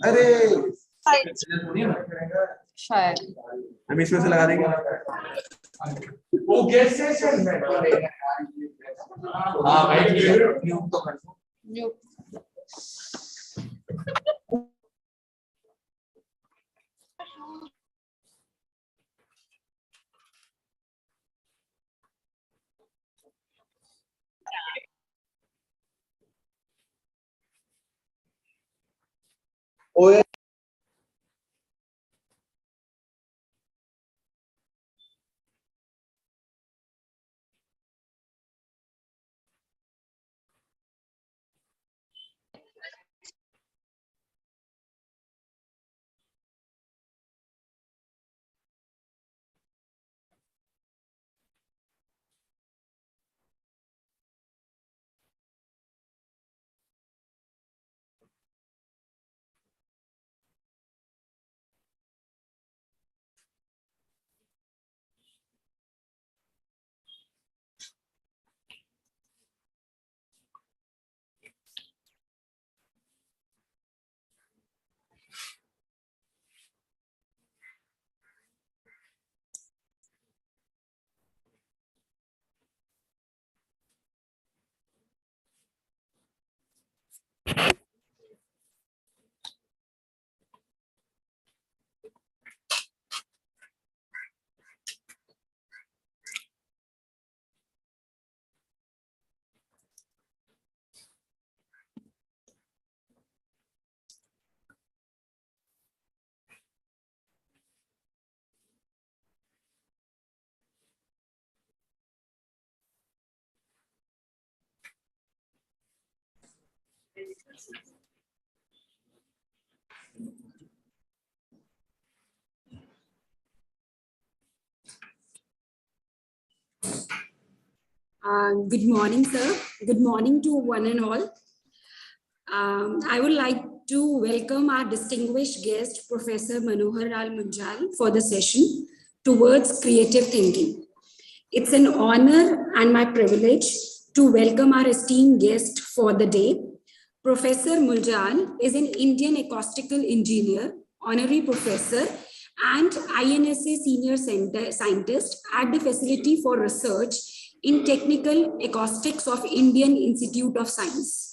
अरे शायद हम इसमें से लगा देंगे। वो गैस से हाँ भाई म्यूट तो कर दो। म्यूट ओए Good morning, sir. Good morning to one and all. I would like to welcome our distinguished guest, Professor Manohar Lal Munjal, for the session towards creative thinking. It's an honor and my privilege to welcome our esteemed guest for the day. Professor Munjal is an Indian acoustical engineer, honorary professor, and INSA senior scientist at the Facility for Research in Technical Acoustics of Indian Institute of Science.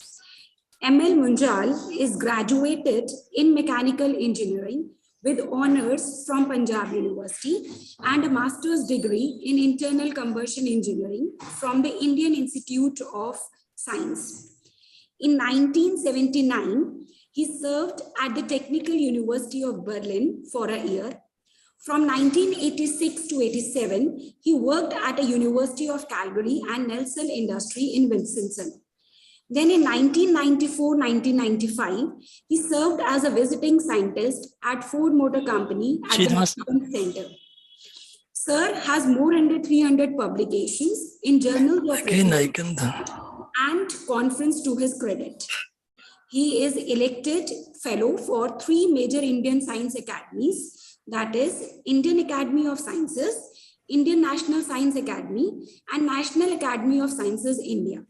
ML Munjal is graduated in mechanical engineering with honors from Punjab University and a master's degree in internal combustion engineering from the Indian Institute of Science. In 1979, he served at the Technical University of Berlin for a year. From 1986 to 87, he worked at the University of Calgary and Nelson Industry in Wisconsin. Then in 1994-1995, he served as a visiting scientist at Ford Motor Company at the Marketing Center. Sir has more than 300 publications in journals of research and conference to his credit. He is elected fellow for 3 major Indian science academies, that is Indian Academy of Sciences, Indian National Science Academy, and National Academy of Sciences, India.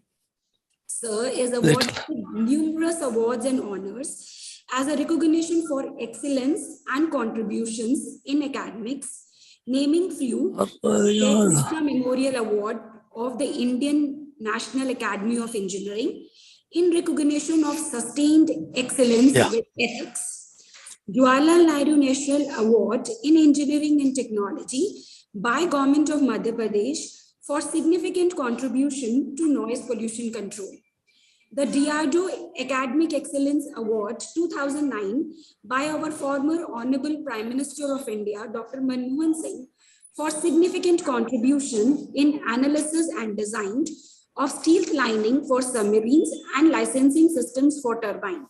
Sir is awarded numerous awards and honors as a recognition for excellence and contributions in academics, naming few, the Krishna Memorial Award of the Indian National Academy of Engineering in recognition of sustained excellence with ethics, Jawaharlal Nehru National Award in Engineering and Technology by Government of Madhya Pradesh for significant contribution to noise pollution control. The DRDO Academic Excellence Award 2009 by our former Honorable Prime Minister of India, Dr. Manmohan Singh, for significant contribution in analysis and design of steel lining for submarines and licensing systems for turbine.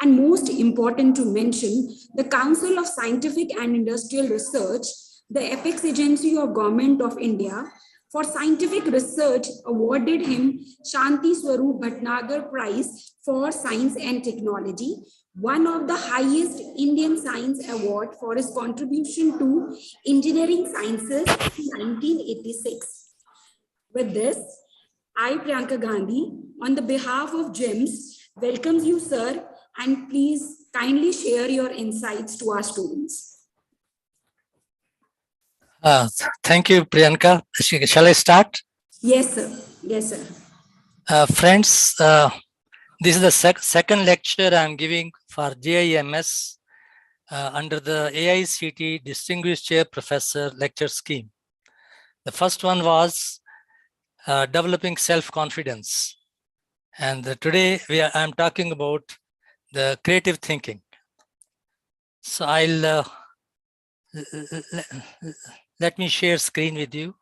And most important to mention, the Council of Scientific and Industrial Research, the apex agency of Government of India, for scientific research awarded him Shanti Swarup Bhatnagar Prize for Science and Technology, one of the highest Indian Science Award for his contribution to engineering sciences in 1986. With this, I, Priyanka Gandhi, on the behalf of GEMS, welcomes you, sir, and please kindly share your insights to our students. Thank you, Priyanka. Shall I start? Yes, sir. Yes, sir. Friends, this is the second lecture I'm giving for JIMS under the AICTE Distinguished Chair Professor Lecture Scheme. The first one was developing self-confidence. And today I'm talking about the creative thinking. So I'll let me share screen with you.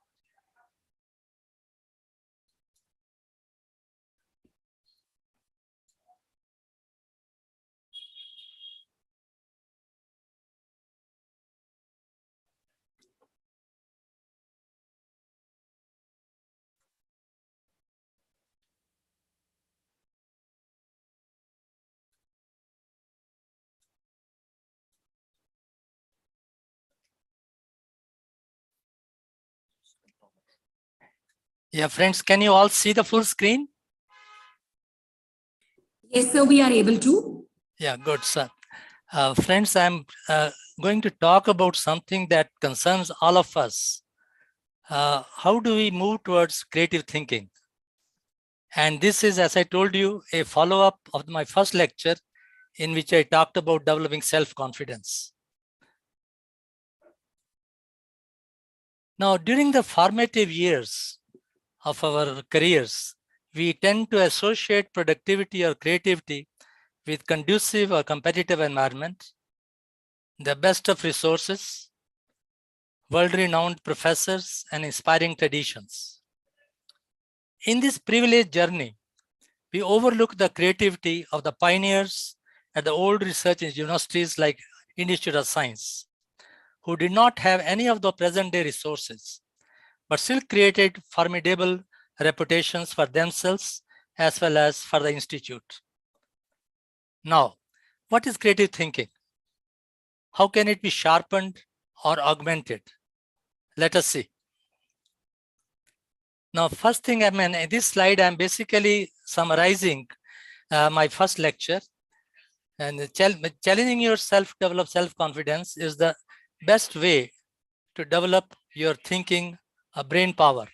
Yeah, friends, can you all see the full screen? Yes, sir, we are able to. Yeah, good, sir. Friends, I'm going to talk about something that concerns all of us. How do we move towards creative thinking? And this is, as I told you, a follow-up of my first lecture in which I talked about developing self-confidence. Now, during the formative years of our careers, we tend to associate productivity or creativity with conducive or competitive environment, the best of resources, world-renowned professors, and inspiring traditions. In this privileged journey, we overlook the creativity of the pioneers at the old research universities like Institute of Science, who did not have any of the present-day resources, but still created formidable reputations for themselves as well as for the institute. Now, what is creative thinking? How can it be sharpened or augmented? Let us see. Now, first thing, in this slide, I'm basically summarizing my first lecture. And challenging yourself to develop self-confidence is the best way to develop your thinking, brain power.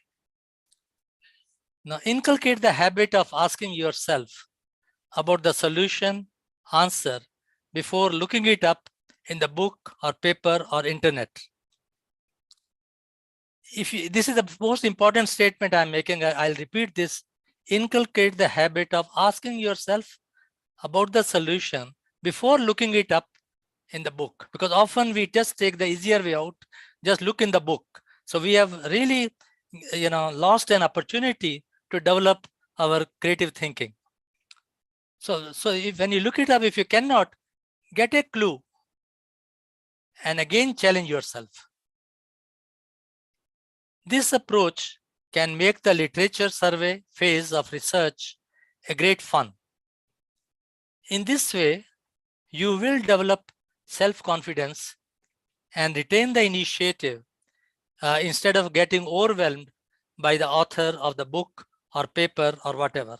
Now, inculcate the habit of asking yourself about the solution, answer, before looking it up in the book or paper or internet. This is the most important statement I'm making, I'll repeat this. Inculcate the habit of asking yourself about the solution before looking it up in the book, because often we just take the easier way out, just look in the book. So we have really, lost an opportunity to develop our creative thinking. So when you look it up, if you cannot, get a clue and again challenge yourself. This approach can make the literature survey phase of research a great fun. In this way, you will develop self-confidence and retain the initiative instead of getting overwhelmed by the author of the book or paper or whatever.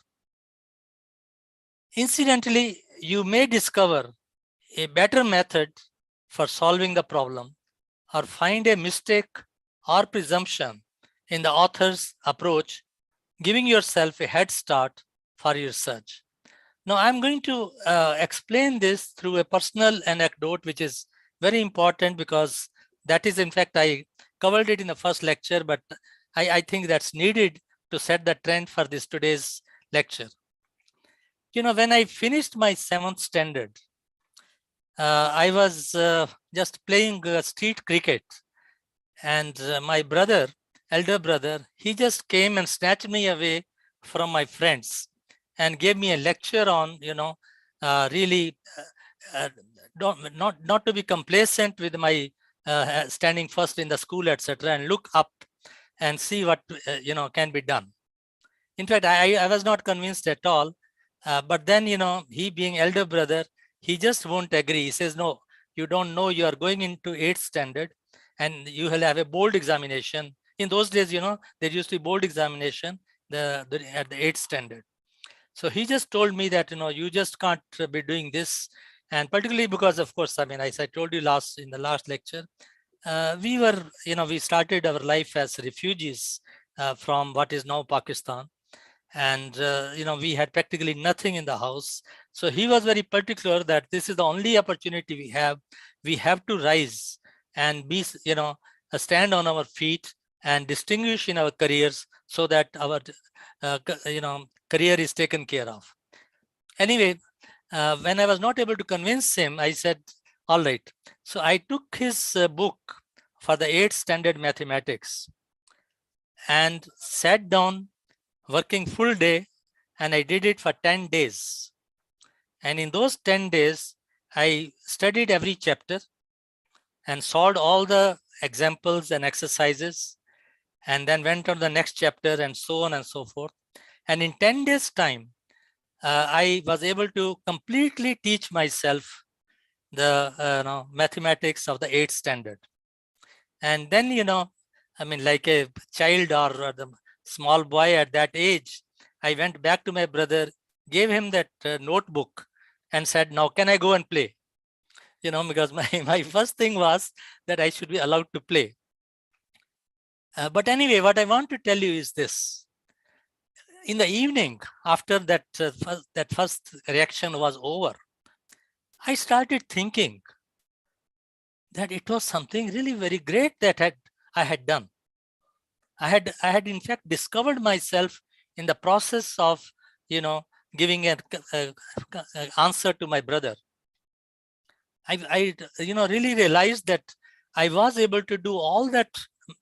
Incidentally, you may discover a better method for solving the problem or find a mistake or presumption in the author's approach, giving yourself a head start for your research. Now, I'm going to explain this through a personal anecdote, which is very important because that is, in fact, I covered it in the first lecture, but I think that's needed to set the trend for this today's lecture. You know, when I finished my 7th standard, I was just playing street cricket, and my brother, elder brother, he just came and snatched me away from my friends and gave me a lecture on, you know, really not to be complacent with my standing first in the school, etc., and look up and see what you know can be done. In fact, I was not convinced at all. But then, you know, he being elder brother, he just won't agree. He says, no, you don't know, you are going into 8th standard and you will have a board examination. In those days, you know, there used to be board examination at the 8th standard. So he just told me that, you know, you just can't be doing this. And particularly because, of course, I mean, as I told you in the last lecture, we were, you know, we started our life as refugees from what is now Pakistan. And, you know, we had practically nothing in the house. So he was very particular that this is the only opportunity we have. We have to rise and be, you know, stand on our feet and distinguish in our careers so that our, you know, career is taken care of. Anyway, when I was not able to convince him, I said, all right. So I took his book for the 8th standard mathematics and sat down working full day, and I did it for 10 days. And in those 10 days, I studied every chapter and solved all the examples and exercises, and then went on the next chapter and so on and so forth. And in 10 days time, I was able to completely teach myself the mathematics of the 8th standard. And then, you know, I mean, like a child or the small boy at that age, I went back to my brother, gave him that notebook and said, now can I go and play? You know, because my first thing was that I should be allowed to play. But anyway, what I want to tell you is this. In the evening, after that, that first reaction was over, I started thinking that it was something really very great that I had done. I had in fact discovered myself in the process of, you know, giving an answer to my brother. I you know, really realized that I was able to do all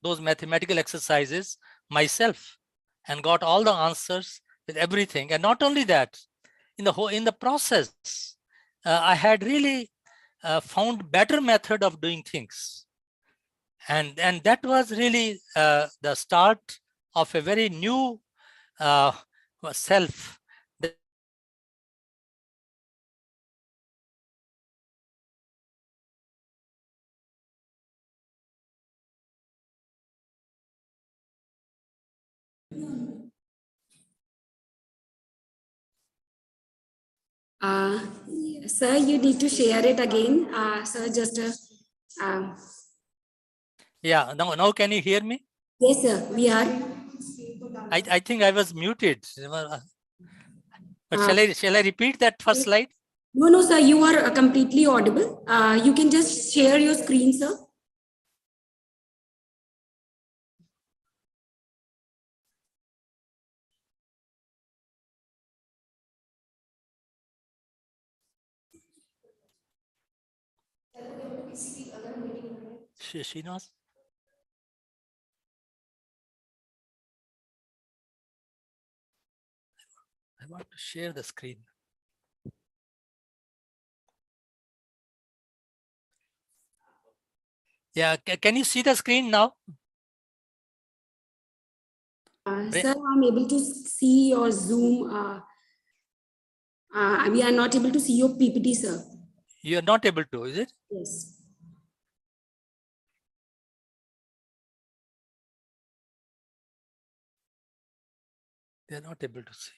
those mathematical exercises myself and got all the answers with everything. And not only that, in the process, I had really found better method of doing things. And that was really the start of a very new self. Sir, you need to share it again. Sir, just yeah. Now can you hear me? yes, sir. We are. I think I was muted. But shall I repeat that first slide? No, sir. You are completely audible. You can just share your screen, sir. She knows. I want to share the screen. Yeah, can you see the screen now? Sir, I'm able to see your Zoom. We are not able to see your PPT, sir. You are not able to, is it? Yes. They are not able to see.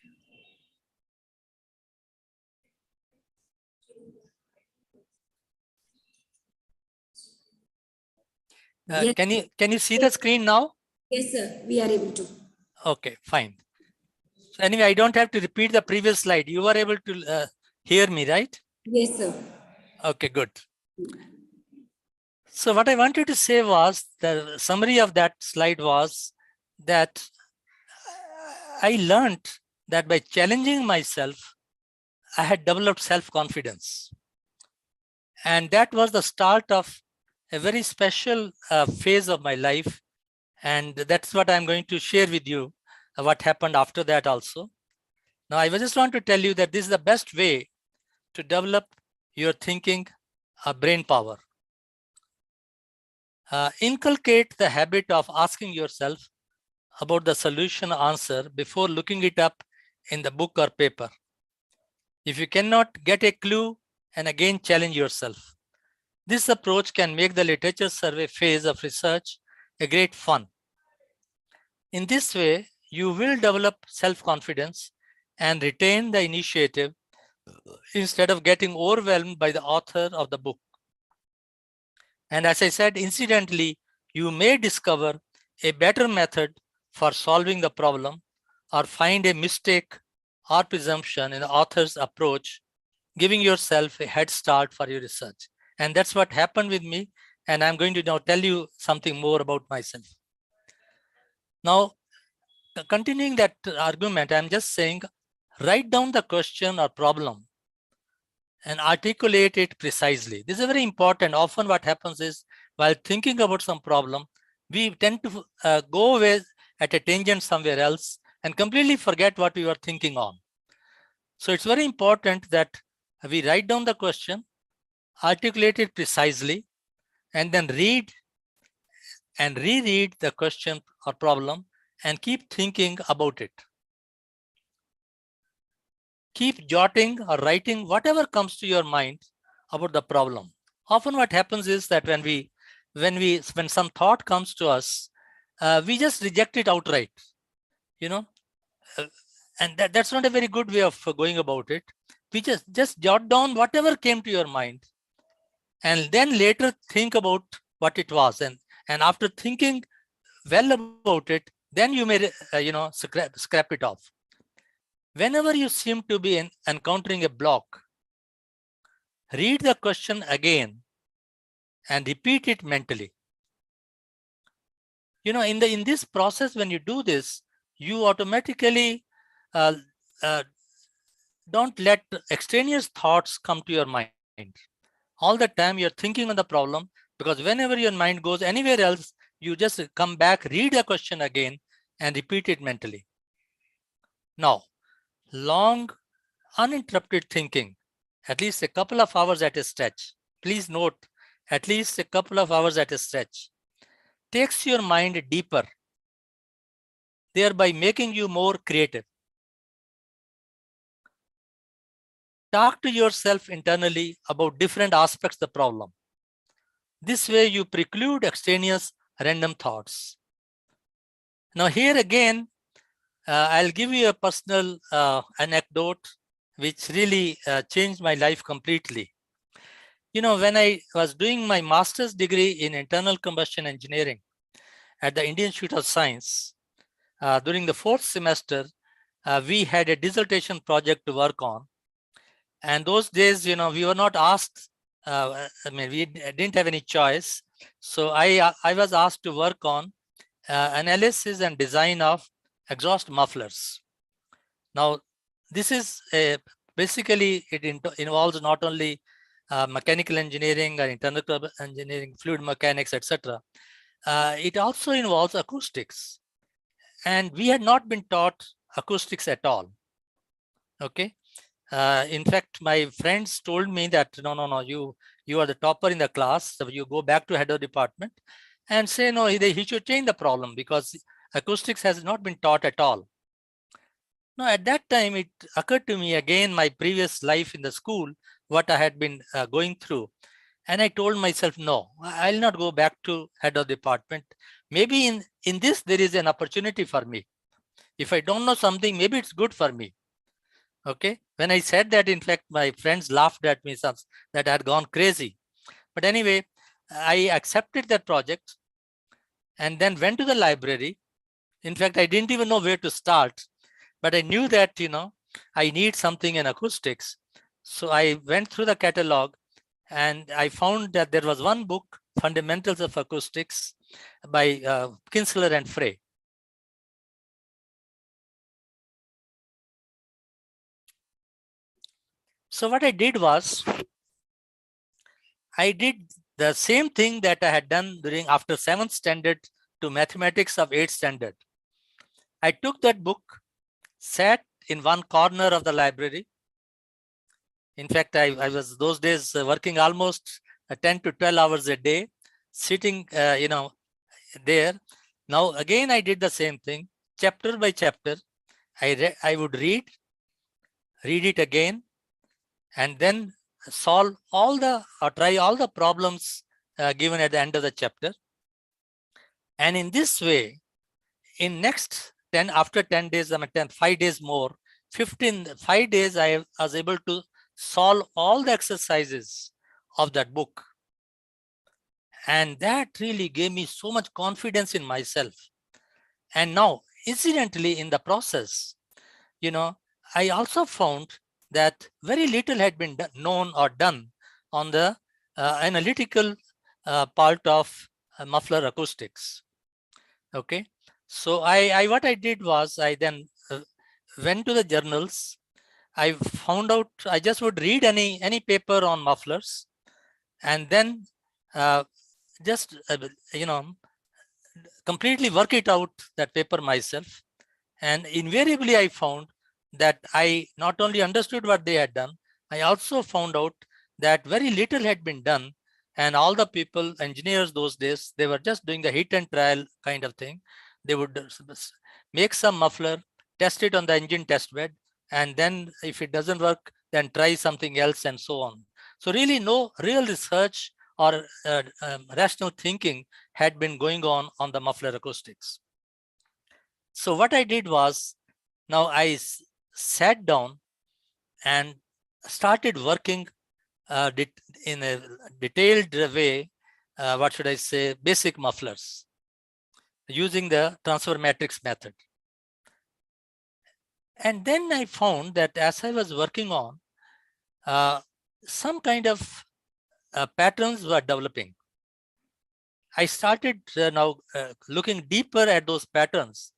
Yes. Can you see the screen now? Yes, sir. We are able to. Okay, fine. So anyway, I don't have to repeat the previous slide. You were able to hear me, right? Yes, sir. Okay, good. So what I wanted to say was, the summary of that slide was that I learned that by challenging myself, I had developed self-confidence. And that was the start of a very special phase of my life. And that's what I'm going to share with you, what happened after that also. Now, I just want to tell you that this is the best way to develop your thinking brain power. Inculcate the habit of asking yourself about the solution answer before looking it up in the book or paper. If you cannot get a clue, and again challenge yourself. This approach can make the literature survey phase of research a great fun. In this way, you will develop self-confidence and retain the initiative instead of getting overwhelmed by the author of the book. And as I said, incidentally, you may discover a better method for solving the problem or find a mistake or presumption in the author's approach, giving yourself a head start for your research. And that's what happened with me. And I'm going to now tell you something more about myself. Now, continuing that argument, I'm just saying, write down the question or problem and articulate it precisely. This is very important. Often what happens is, while thinking about some problem, we tend to go away at a tangent somewhere else and completely forget what we were thinking on. So it's very important that we write down the question, articulate it precisely, and then read and reread the question or problem and keep thinking about it. Keep jotting or writing whatever comes to your mind about the problem. Often what happens is that when some thought comes to us, we just reject it outright, and that's not a very good way of going about it. We just jot down whatever came to your mind, and then later think about what it was, and after thinking well about it, then you may scrap it off. Whenever you seem to be encountering a block, read the question again and repeat it mentally. In this process, when you do this, you automatically don't let extraneous thoughts come to your mind. All the time you're thinking on the problem, because whenever your mind goes anywhere else, you just come back, read the question again and repeat it mentally. Now, long uninterrupted thinking, at least a couple of hours at a stretch, please note, at least a couple of hours at a stretch, takes your mind deeper, thereby making you more creative. Talk to yourself internally about different aspects of the problem. This way you preclude extraneous random thoughts. Now here again, I'll give you a personal anecdote which really changed my life completely. When I was doing my master's degree in internal combustion engineering at the Indian Institute of Science, during the 4th semester, we had a dissertation project to work on. And those days, we were not asked, we didn't have any choice. So I was asked to work on analysis and design of exhaust mufflers. Now, this is basically, it involves not only mechanical engineering or internal engineering, fluid mechanics, etc. It also involves acoustics. And we had not been taught acoustics at all. Okay. In fact, my friends told me that, no, you are the topper in the class. So you go back to head of department and say, no, he should change the problem because acoustics has not been taught at all. Now, at that time, it occurred to me again, my previous life in the school, what I had been going through. And I told myself, no, I'll not go back to head of department. Maybe in this, there is an opportunity for me. If I don't know something, maybe it's good for me. Okay. When I said that, in fact, my friends laughed at me that I had gone crazy. But anyway, I accepted that project and then went to the library. In fact, I didn't even know where to start, but I knew that, I need something in acoustics. So I went through the catalog and I found that there was one book, Fundamentals of Acoustics by Kinsler and Frey. So what I did was, I did the same thing that I had done after 7th standard to mathematics of 8th standard. I took that book, sat in one corner of the library. In fact, I was those days working almost 10 to 12 hours a day, sitting, there. Now, again, I did the same thing, chapter by chapter. I would read it again, and then solve all the, or try all the problems given at the end of the chapter. And in this way, in next 10, after 10 days, 5 days more, 5 days, I was able to solve all the exercises of that book. And that really gave me so much confidence in myself. And now, incidentally, in the process, I also found that very little had been known or done on the analytical part of muffler acoustics. Okay. So what I did was, I then went to the journals. I found out, I just would read any paper on mufflers, and then just completely work it out, that paper myself. And invariably I found that I not only understood what they had done, I also found out that very little had been done. And all the people, engineers those days, they were just doing the hit and trial kind of thing. They would make some muffler, test it on the engine test bed, and then if it doesn't work, then try something else, and so on. So really no real research or rational thinking had been going on the muffler acoustics. So what I did was, now I sat down and started working in a detailed way, what should I say, basic mufflers, using the transfer matrix method. And then I found that as I was working on, some kind of patterns were developing. I started now looking deeper at those patterns,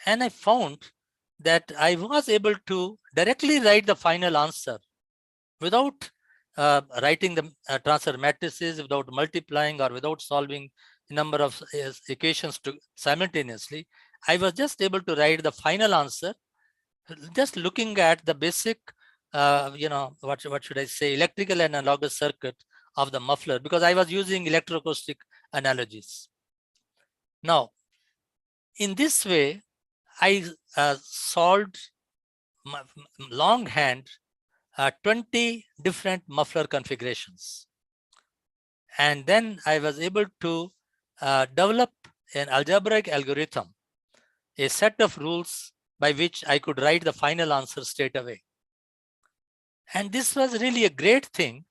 and I found that I was able to directly write the final answer without writing the transfer matrices, without multiplying, or without solving a number of equations simultaneously. I was just able to write the final answer just looking at the basic, what should I say, electrical and analogous circuit of the muffler, because I was using electroacoustic analogies. Now, in this way, I solved longhand 20 different muffler configurations. And then I was able to develop an algebraic algorithm, a set of rules by which I could write the final answer straight away. And this was really a great thing,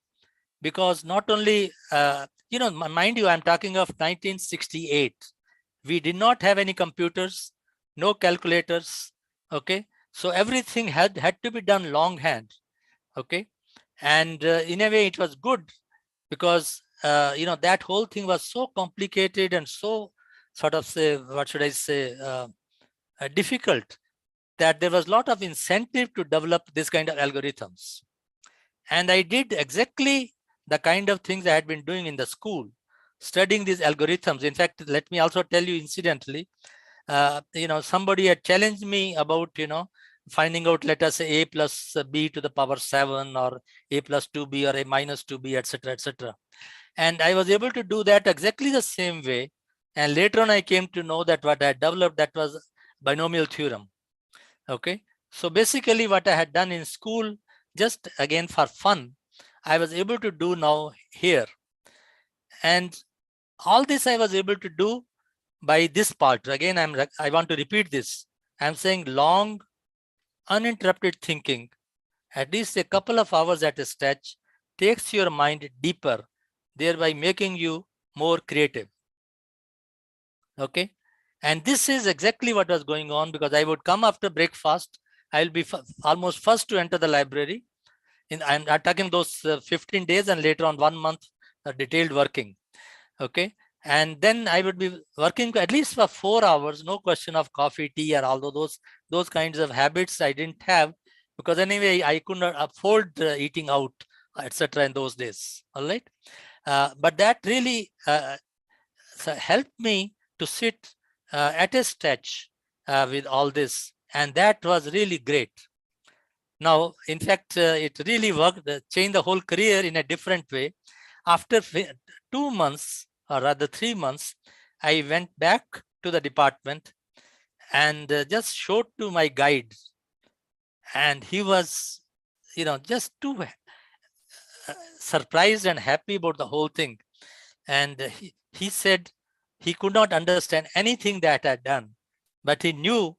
because not only, mind you, I'm talking of 1968. We did not have any computers, no calculators. Okay. So everything had to be done longhand. Okay. And in a way it was good, because, that whole thing was so complicated and so sort of, say, what should I say, difficult, that there was a lot of incentive to develop this kind of algorithms. And I did exactly the kind of things I had been doing in the school, studying these algorithms. In fact, let me also tell you incidentally, somebody had challenged me about, finding out, let us say, a plus b to the power 7, or a plus 2b, or a minus 2b, etc., etc. And I was able to do that exactly the same way. And later on, I came to know that what I developed, that was binomial theorem. Okay. So basically what I had done in school, just again for fun, I was able to do now here. And all this I was able to do by this part. Again, I want to repeat this. I'm saying long, uninterrupted thinking, at least a couple of hours at a stretch, takes your mind deeper, thereby making you more creative. Okay. And this is exactly what was going on, because I would come after breakfast. I'll be almost first to enter the library. I'm talking those 15 days and later on 1 month detailed working. Okay. And then I would be working at least for 4 hours, no question of coffee, tea, and all those kinds of habits I didn't have, because anyway, I could not afford eating out, etc. in those days. All right. But that really helped me to sit at a stretch with all this. And that was really great. Now, in fact, it really worked, changed the whole career in a different way. After 2 months, or rather 3 months, I went back to the department and just showed to my guide. And he was, just too surprised and happy about the whole thing. And he said he could not understand anything that I had done, but he knew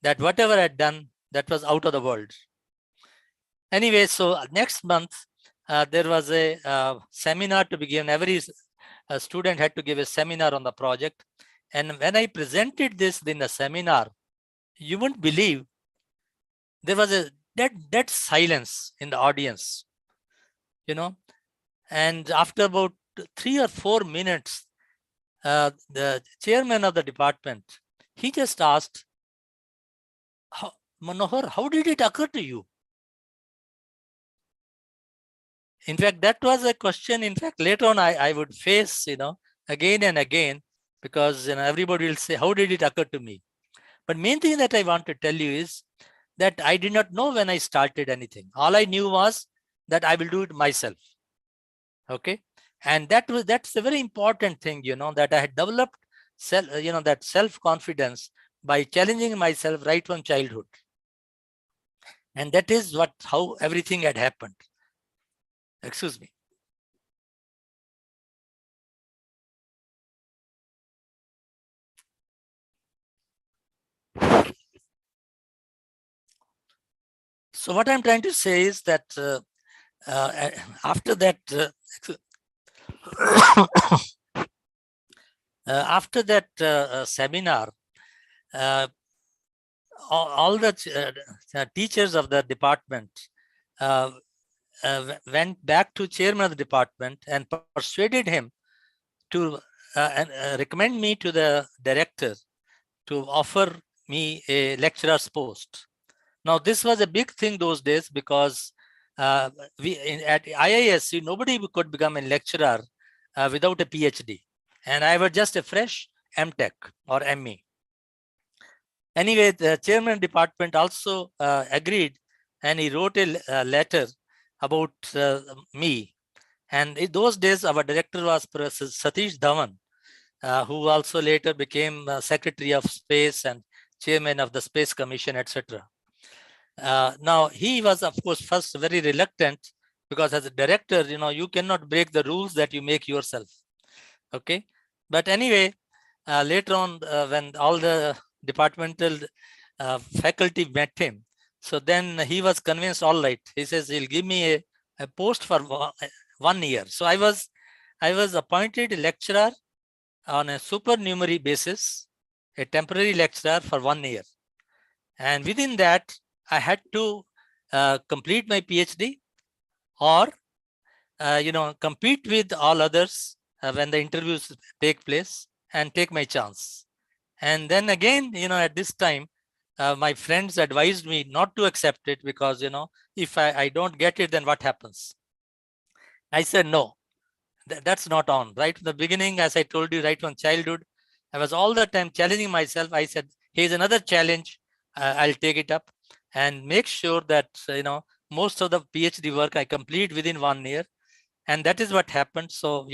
that whatever I had done, that was out of the world. Anyway, so next month, there was a seminar to be given. Every student had to give a seminar on the project. And when I presented this in the seminar, you wouldn't believe, there was a dead silence in the audience, and after about 3 or 4 minutes, the chairman of the department, he just asked, Manohar, how did it occur to you? In fact, that was a question, in fact, later on I would face, again and again, because everybody will say, how did it occur to me? But main thing that I want to tell you is that I did not know when I started anything. All I knew was that I will do it myself. Okay. And that's a very important thing, that I had developed that self-confidence by challenging myself right from childhood. And that is how everything had happened. Excuse me. So what I'm trying to say is that after that, after that seminar, all the teachers of the department went back to chairman of the department and persuaded him to recommend me to the director to offer me a lecturer's post. Now, this was a big thing those days, because at IISc, nobody could become a lecturer without a PhD. And I was just a fresh MTech or ME. Anyway, the chairman department also agreed, and he wrote a letter about me. And in those days, our director was Professor Satish Dhawan, who also later became Secretary of Space and Chairman of the Space Commission, etc. Now, he was, of course, first very reluctant, because as a director, you cannot break the rules that you make yourself. Okay. But anyway, later on, when all the departmental faculty met him, so then he was convinced, all right, he says he'll give me a post for 1 year. So I was appointed a lecturer on a supernumerary basis, a temporary lecturer for 1 year. And within that, I had to complete my PhD, or compete with all others when the interviews take place, and take my chance. And then again, at this time, my friends advised me not to accept it, because if I don't get it, then what happens? I said no, that's not on. Right from the beginning, as I told you, right from childhood, I was all the time challenging myself. I said, here's another challenge, I'll take it up and make sure that most of the PhD work I complete within 1 year. And that is what happened. So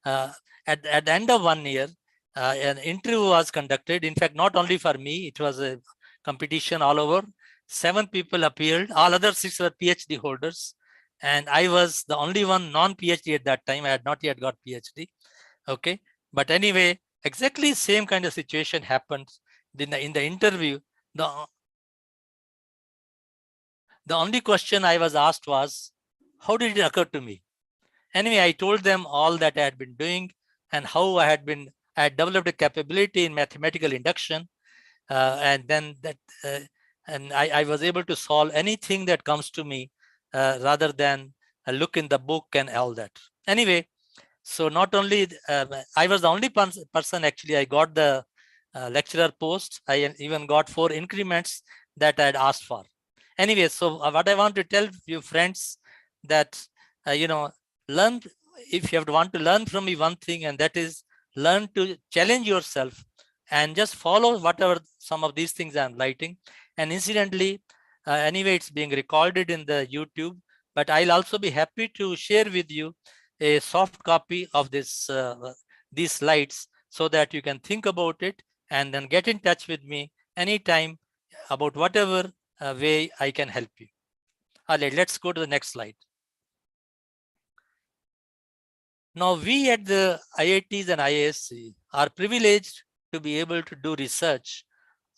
at the end of 1 year, an interview was conducted. In fact, not only for me, it was a competition all over. 7 people appeared. All other 6 were PhD holders. And I was the only one non-PhD at that time. I had not yet got PhD. Okay. But anyway, exactly same kind of situation happened in the interview. The only question I was asked was, how did it occur to me? Anyway, I told them all that I had been doing and how I had developed a capability in mathematical induction. And then I was able to solve anything that comes to me rather than look in the book and all that. Anyway, so not only I was the only person actually, I got the lecturer post. I even got 4 increments that I had asked for. Anyway, so what I want to tell you friends that, learn, if you want to learn from me one thing, and that is learn to challenge yourself and just follow whatever some of these things I'm writing. And incidentally, anyway, it's being recorded in the YouTube, but I'll also be happy to share with you a soft copy of this these slides so that you can think about it and then get in touch with me anytime about whatever way I can help you. All right, let's go to the next slide. Now, we at the IITs and IISc are privileged to be able to do research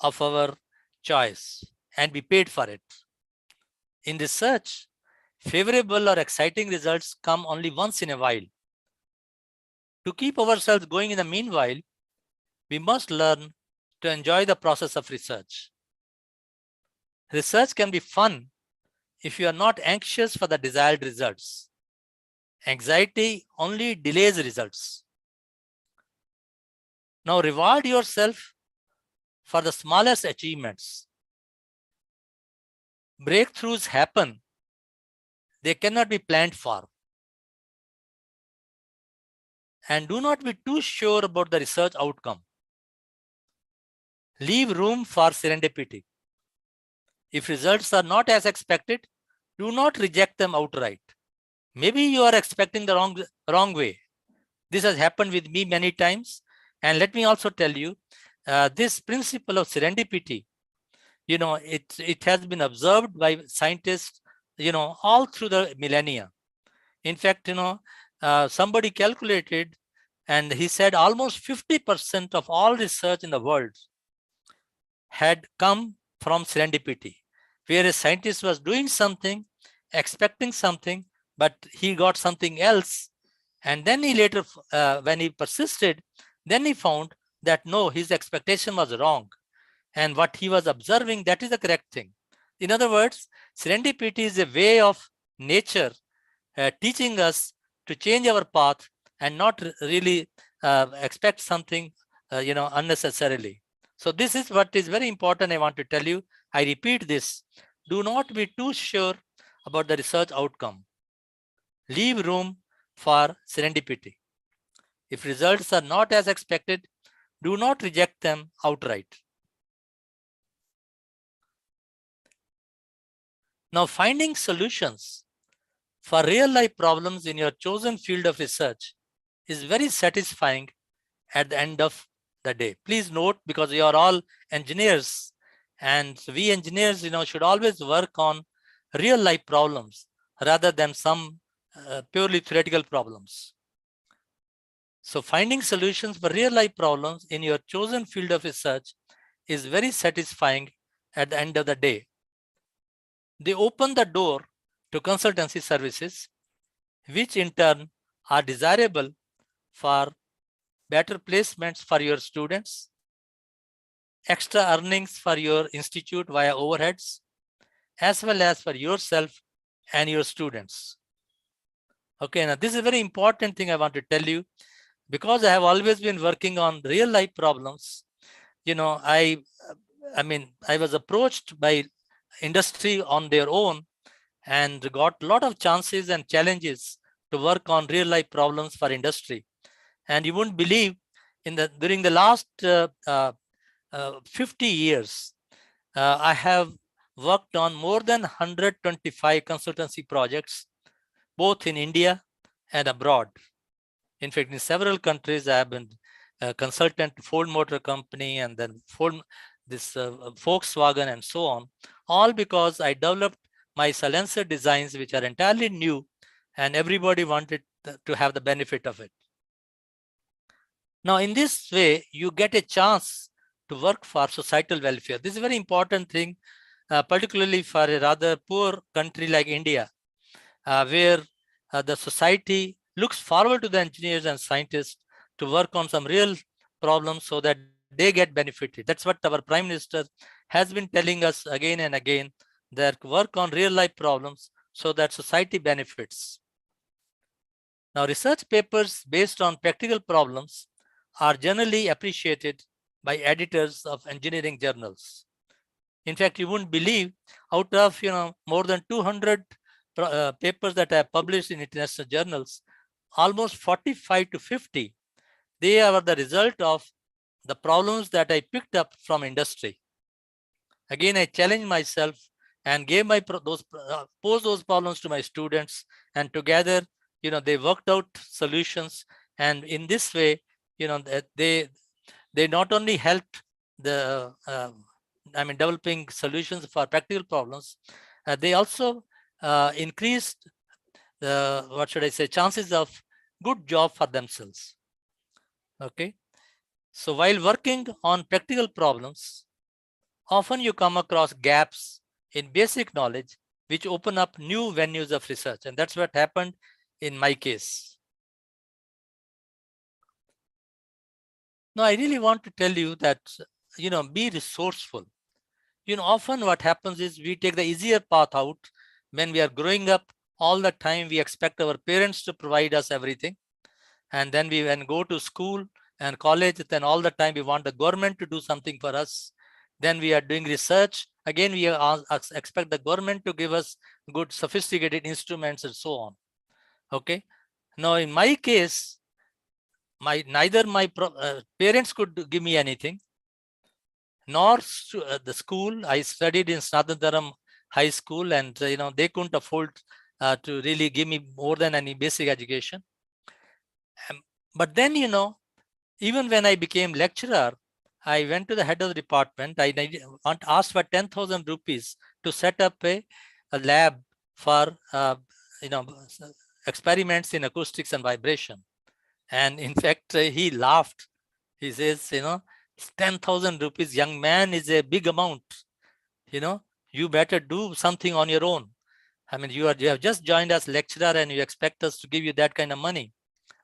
of our choice and be paid for it. In research, favorable or exciting results come only once in a while. To keep ourselves going in the meanwhile, we must learn to enjoy the process of research. Research can be fun if you are not anxious for the desired results. Anxiety only delays results. Now reward yourself for the smallest achievements. Breakthroughs happen. They cannot be planned for. And do not be too sure about the research outcome. Leave room for serendipity. If results are not as expected, do not reject them outright. Maybe you are expecting the wrong way. This has happened with me many times. And let me also tell you, this principle of serendipity, it has been observed by scientists, all through the millennia. In fact, somebody calculated, and he said almost 50% of all research in the world had come from serendipity, where a scientist was doing something, expecting something, but he got something else. And then he later, when he persisted, then he found that no, his expectation was wrong. And what he was observing, that is the correct thing. In other words, serendipity is a way of nature teaching us to change our path and not really expect something, unnecessarily. So this is what is very important. I want to tell you. I repeat this. Do not be too sure about the research outcome. Leave room for serendipity. If results are not as expected, do not reject them outright. Now, finding solutions for real-life problems in your chosen field of research is very satisfying at the end of the day. Please note, because you are all engineers, and we engineers, should always work on real-life problems rather than some purely theoretical problems. So finding solutions for real-life problems in your chosen field of research is very satisfying at the end of the day. They open the door to consultancy services, which in turn are desirable for better placements for your students, extra earnings for your institute via overheads, as well as for yourself and your students. Okay, now this is a very important thing I want to tell you, because I have always been working on real life problems. I was approached by industry on their own and got a lot of chances and challenges to work on real life problems for industry. And you wouldn't believe, during the last 50 years, I have worked on more than 125 consultancy projects, both in India and abroad. In fact, in several countries, I have been a consultant to Ford Motor Company, and then this Volkswagen and so on, all because I developed my silencer designs, which are entirely new, and everybody wanted to have the benefit of it. Now, in this way, you get a chance to work for societal welfare. This is a very important thing, particularly for a rather poor country like India, where the society looks forward to the engineers and scientists to work on some real problems so that they get benefited. That's what our Prime Minister has been telling us again and again, that work on real life problems so that society benefits. Now, research papers based on practical problems are generally appreciated by editors of engineering journals. In fact, you wouldn't believe, out of more than 200 papers that are published in international journals, almost 45 to 50, they are the result of the problems that I picked up from industry. Again, I challenged myself and gave posed those problems to my students, and together, they worked out solutions. And in this way, they not only helped the developing solutions for practical problems, they also increased the chances of good job for themselves. Okay, so while working on practical problems, often you come across gaps in basic knowledge which open up new venues of research, and that's what happened in my case. Now, I really want to tell you that, be resourceful. Often what happens is we take the easier path out. When we are growing up, all the time we expect our parents to provide us everything. And then we go to school and college, then all the time we want the government to do something for us. Then we are doing research. Again, we expect the government to give us good sophisticated instruments and so on. Okay. Now, in my case, neither my parents could give me anything, nor the school. I studied in Snadhandaram High School, and they couldn't afford to really give me more than any basic education. But then, even when I became lecturer, I went to the head of the department. I asked for 10,000 rupees to set up a lab for experiments in acoustics and vibration. And in fact, he laughed. He says, 10,000 rupees, young man, is a big amount. You better do something on your own. I mean, you have just joined as lecturer and you expect us to give you that kind of money.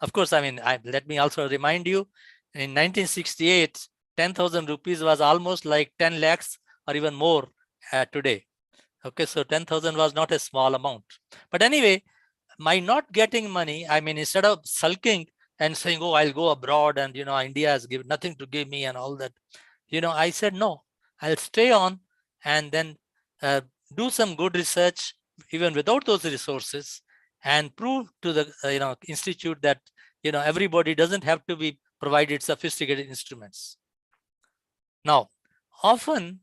Of course, let me also remind you, in 1968, 10,000 rupees was almost like 10 lakhs or even more today. Okay, so 10,000 was not a small amount. But anyway, my not getting money, instead of sulking and saying, oh, I'll go abroad and, India has given nothing to give me and all that, I said, no, I'll stay on and then do some good research even without those resources, and prove to the institute that everybody doesn't have to be provided sophisticated instruments. Now, often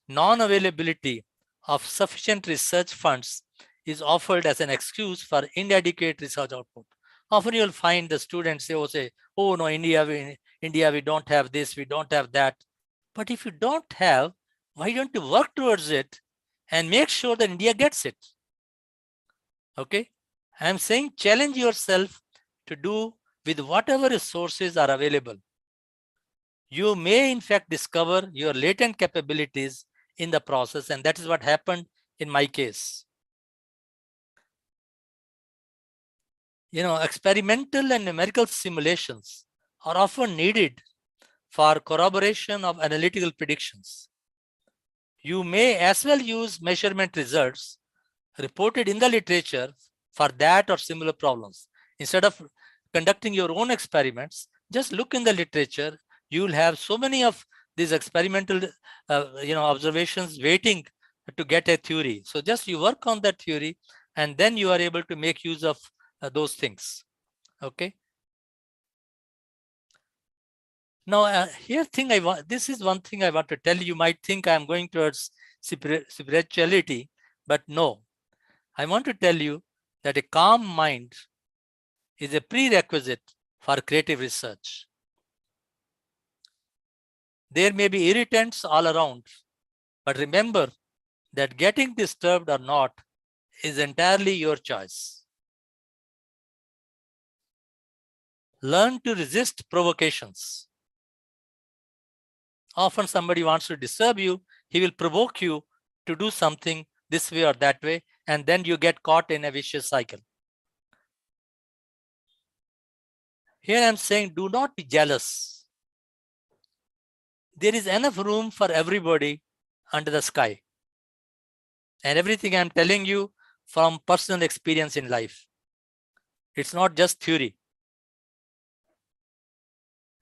non-availability of sufficient research funds is offered as an excuse for inadequate research output. Often you'll find the students say, oh no, India, we don't have this, we don't have that. But if you don't have, why don't you work towards it and make sure that India gets it? Okay, I'm saying challenge yourself to do with whatever resources are available. You may in fact discover your latent capabilities in the process, and that is what happened in my case. Experimental and numerical simulations are often needed for corroboration of analytical predictions. You may as well use measurement results reported in the literature for that or similar problems. Instead of conducting your own experiments, just look in the literature. You will have so many of these experimental observations waiting to get a theory. So just you work on that theory, and then you are able to make use of those things. Okay. Now, this is one thing I want to tell you. You might think I'm going towards spirituality, but no. I want to tell you that a calm mind is a prerequisite for creative research. There may be irritants all around, but remember that getting disturbed or not is entirely your choice. Learn to resist provocations. Often somebody wants to disturb you, he will provoke you to do something this way or that way, and then you get caught in a vicious cycle. Here I'm saying, do not be jealous. There is enough room for everybody under the sky. And everything I'm telling you from personal experience in life. It's not just theory.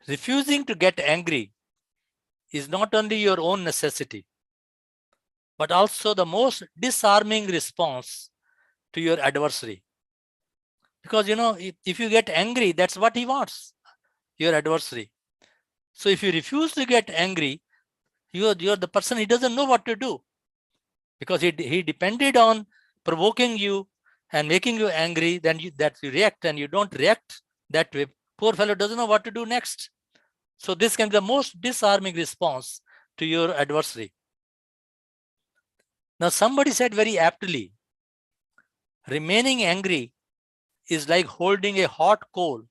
Refusing to get angry is not only your own necessity, but also the most disarming response to your adversary. Because, you know, if you get angry, that's what he wants, your adversary. So if you refuse to get angry, you're the person, he doesn't know what to do. Because he depended on provoking you and making you angry, then you react, and you don't react that way. Poor fellow doesn't know what to do next. So this can be the most disarming response to your adversary. Now somebody said very aptly, remaining angry is like holding a hot coal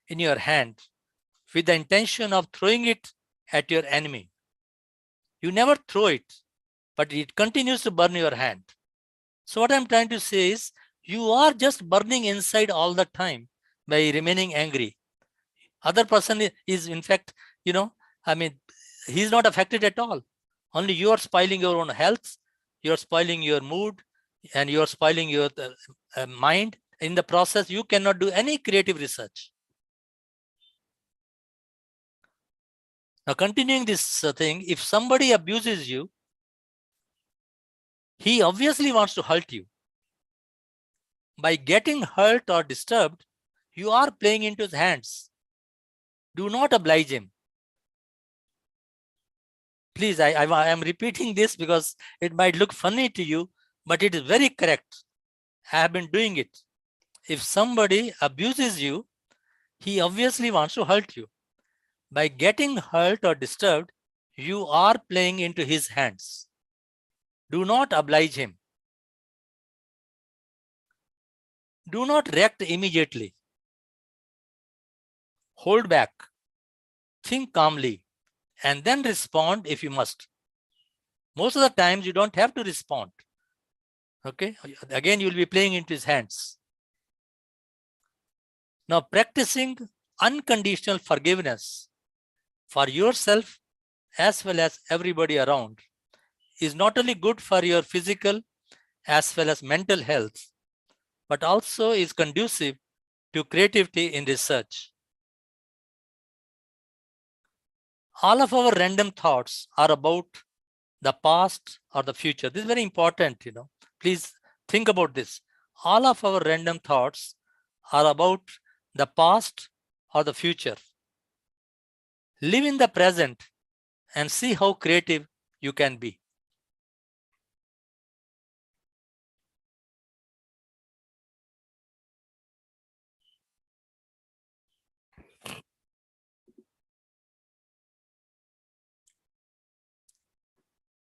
in your hand with the intention of throwing it at your enemy. You never throw it, but it continues to burn your hand. So what I'm trying to say is, you are just burning inside all the time by remaining angry. Other person is in fact, you know, I mean, he's not affected at all. Only you are spoiling your own health, you're spoiling your mood, and you're spoiling your mind. In the process, you cannot do any creative research. Now, continuing this thing, if somebody abuses you, he obviously wants to hurt you. By getting hurt or disturbed, you are playing into his hands. Do not oblige him. Please, I am repeating this because it might look funny to you, but it is very correct. I have been doing it. If somebody abuses you, he obviously wants to hurt you. By getting hurt or disturbed, you are playing into his hands. Do not oblige him. Do not react immediately. Hold back. Think calmly, and then respond if you must. Most of the times you don't have to respond. Okay, again, you'll be playing into his hands. Now, practicing unconditional forgiveness for yourself as well as everybody around is not only good for your physical as well as mental health, but also is conducive to creativity in research. All of our random thoughts are about the past or the future. This is very important, you know. Please think about this. All of our random thoughts are about the past or the future. Live in the present and see how creative you can be.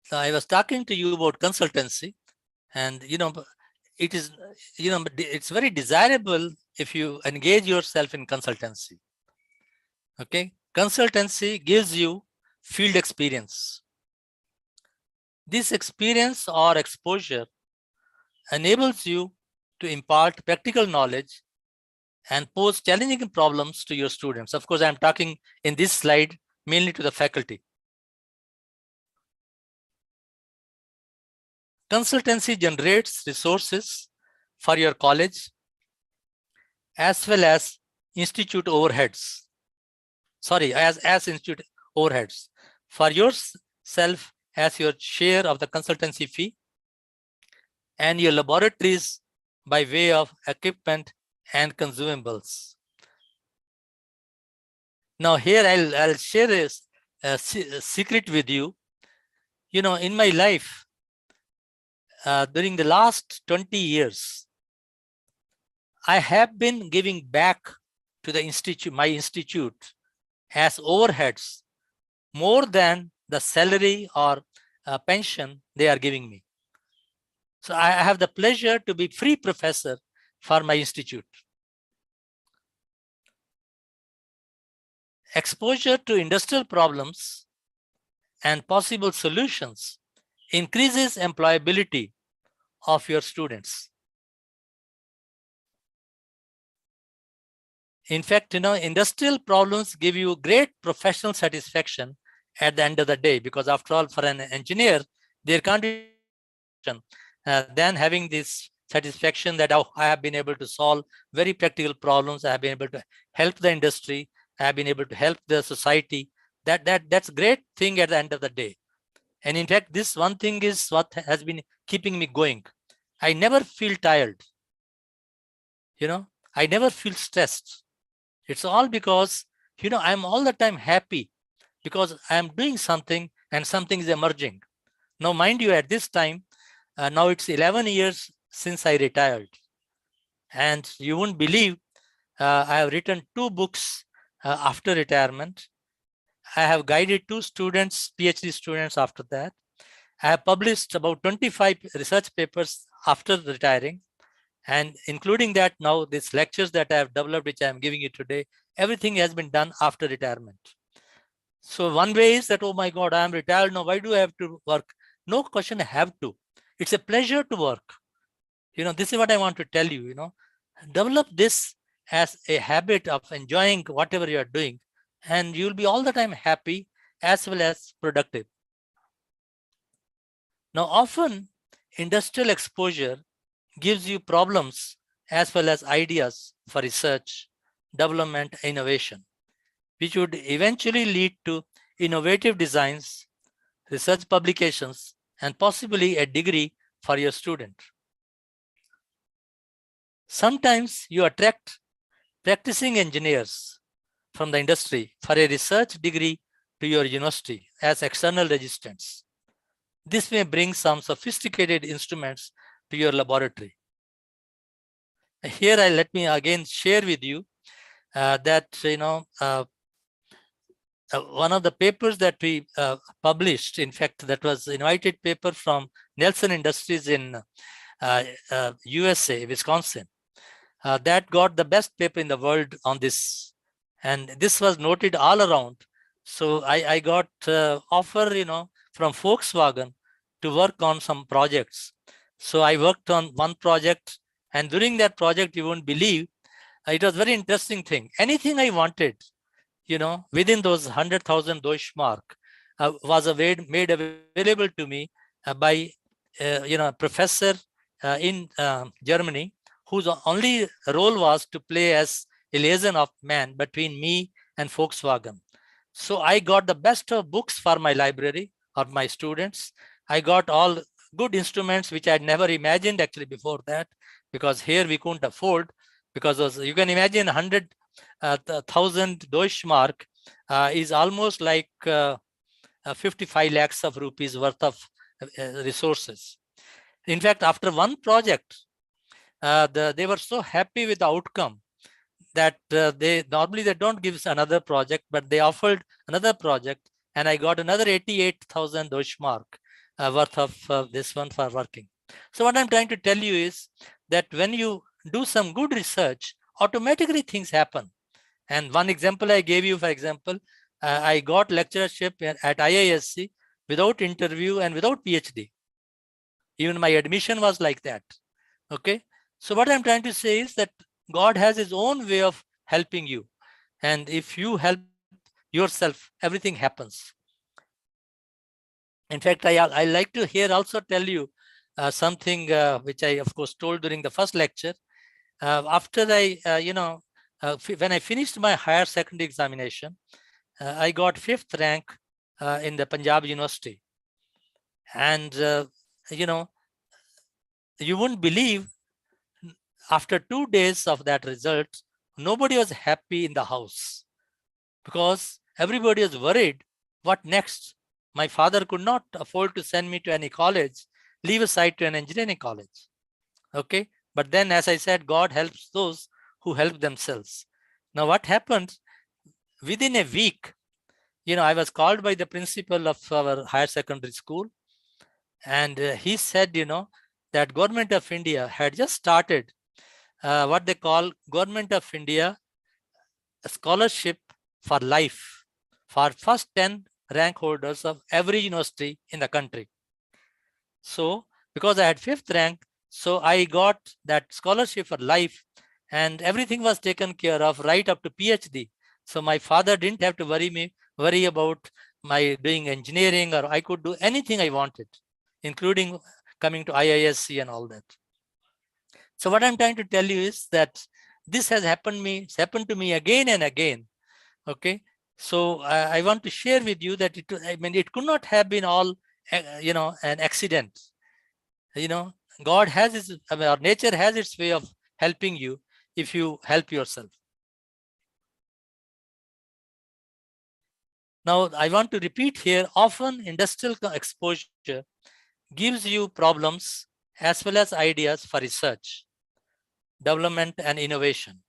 So I was talking to you about consultancy, and you know, it is, you know, it's very desirable if you engage yourself in consultancy. Okay, consultancy gives you field experience. This experience or exposure enables you to impart practical knowledge and pose challenging problems to your students. Of course, I'm talking in this slide mainly to the faculty. Consultancy generates resources for your college as well as institute overheads. Sorry, as institute overheads. For yourself as your share of the consultancy fee, and your laboratories by way of equipment and consumables. Now here I'll share a secret with you. You know, in my life, during the last 20 years, I have been giving back to the institute, my institute, as overheads, more than the salary or pension they are giving me. So I have the pleasure to be free professor for my institute. Exposure to industrial problems and possible solutions increases employability of your students. In fact, industrial problems give you great professional satisfaction at the end of the day, because after all, for an engineer, there can't be than having this satisfaction that, oh, I have been able to solve very practical problems. I have been able to help the industry. I have been able to help the society. That's a great thing at the end of the day. And in fact, this one thing is what has been keeping me going. I never feel tired. I never feel stressed. It's all because, I'm all the time happy because I'm doing something and something is emerging. Now, mind you, at this time, now it's 11 years since I retired. And you won't believe I have written 2 books after retirement. I have guided 2 students, PhD students after that. I have published about 25 research papers after retiring. And including that, now these lectures that I have developed, which I am giving you today, everything has been done after retirement. So one way is that, oh my God, I am retired now. Why do I have to work? No question, I have to. It's a pleasure to work. This is what I want to tell you, develop this as a habit of enjoying whatever you are doing, and you'll be all the time happy as well as productive. Now, often industrial exposure gives you problems as well as ideas for research, development, innovation, which would eventually lead to innovative designs, research publications, and possibly a degree for your student. Sometimes you attract practicing engineers from the industry for a research degree to your university as external registrants. This may bring some sophisticated instruments to your laboratory. Here, let me again share with you that, one of the papers that we published, in fact, that was invited paper from Nelson Industries in USA, Wisconsin, that got the best paper in the world on this. And this was noted all around. So I got offer, from Volkswagen to work on some projects. So I worked on one project, and during that project, you won't believe, it was very interesting thing. Anything I wanted, within those 100,000 Deutschmark was made available to me by, a professor in Germany, whose only role was to play as a liaison of man between me and Volkswagen. So I got the best of books for my library of my students. I got all good instruments, which I had never imagined actually before that, because here we couldn't afford, because you can imagine 100,000 Deutschmark is almost like 55 lakhs of rupees worth of resources. In fact, after one project, they were so happy with the outcome that they don't give us another project, but they offered another project, and I got another 88,000 Deutschmark worth of this one for working. So what I'm trying to tell you is that when you do some good research, automatically things happen. And one example I gave you, for example, I got lecturership at IISc without interview and without PhD. Even my admission was like that. Okay. So what I'm trying to say is that God has his own way of helping you. And if you help yourself, everything happens. In fact, I like to here also tell you something which I, of course, told during the first lecture. After I, when I finished my higher secondary examination, I got 5th rank in the Punjab University. And, you wouldn't believe, after 2 days of that result, nobody was happy in the house because everybody was worried, what next? My father could not afford to send me to any college, leave aside to an engineering college. Okay. But then, as I said, God helps those who help themselves. Now, what happened? Within a week, I was called by the principal of our higher secondary school, and he said, that Government of India had just started what they call Government of India Scholarship for Life for first 10 rank holders of every university in the country. So because I had 5th rank, so I got that scholarship for life, and everything was taken care of right up to PhD. So my father didn't have to worry about my doing engineering, or I could do anything I wanted, including coming to IISc and all that. So what I'm trying to tell you is that this has happened to me again and again. Okay, so I want to share with you that it could not have been all an accident. God has or nature has its way of helping you if you help yourself. Now I want to repeat here, often industrial exposure gives you problems as well as ideas for research, development and innovation,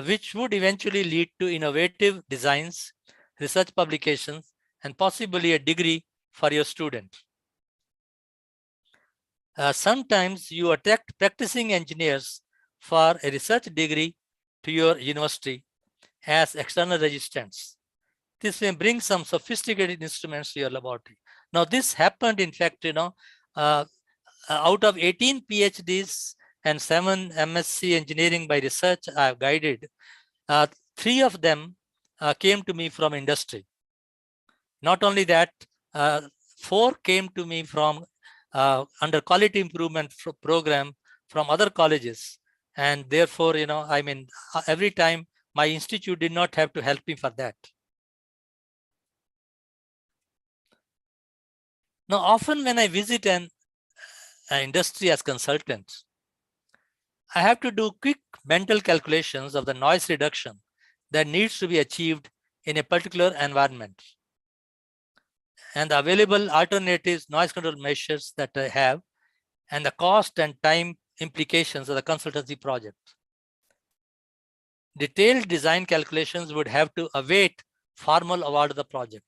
which would eventually lead to innovative designs, research publications, and possibly a degree for your student. Sometimes you attract practicing engineers for a research degree to your university as external registrants. This may bring some sophisticated instruments to your laboratory. Now, this happened, in fact, out of 18 PhDs and 7 MSc engineering by research I have guided, 3 of them came to me from industry. Not only that, 4 came to me from under quality improvement program from other colleges. And therefore, every time my institute did not have to help me for that. Now, often when I visit an industry as consultant, I have to do quick mental calculations of the noise reduction that needs to be achieved in a particular environment, and the available alternatives noise control measures that I have, and the cost and time implications of the consultancy project. Detailed design calculations would have to await formal award of the project.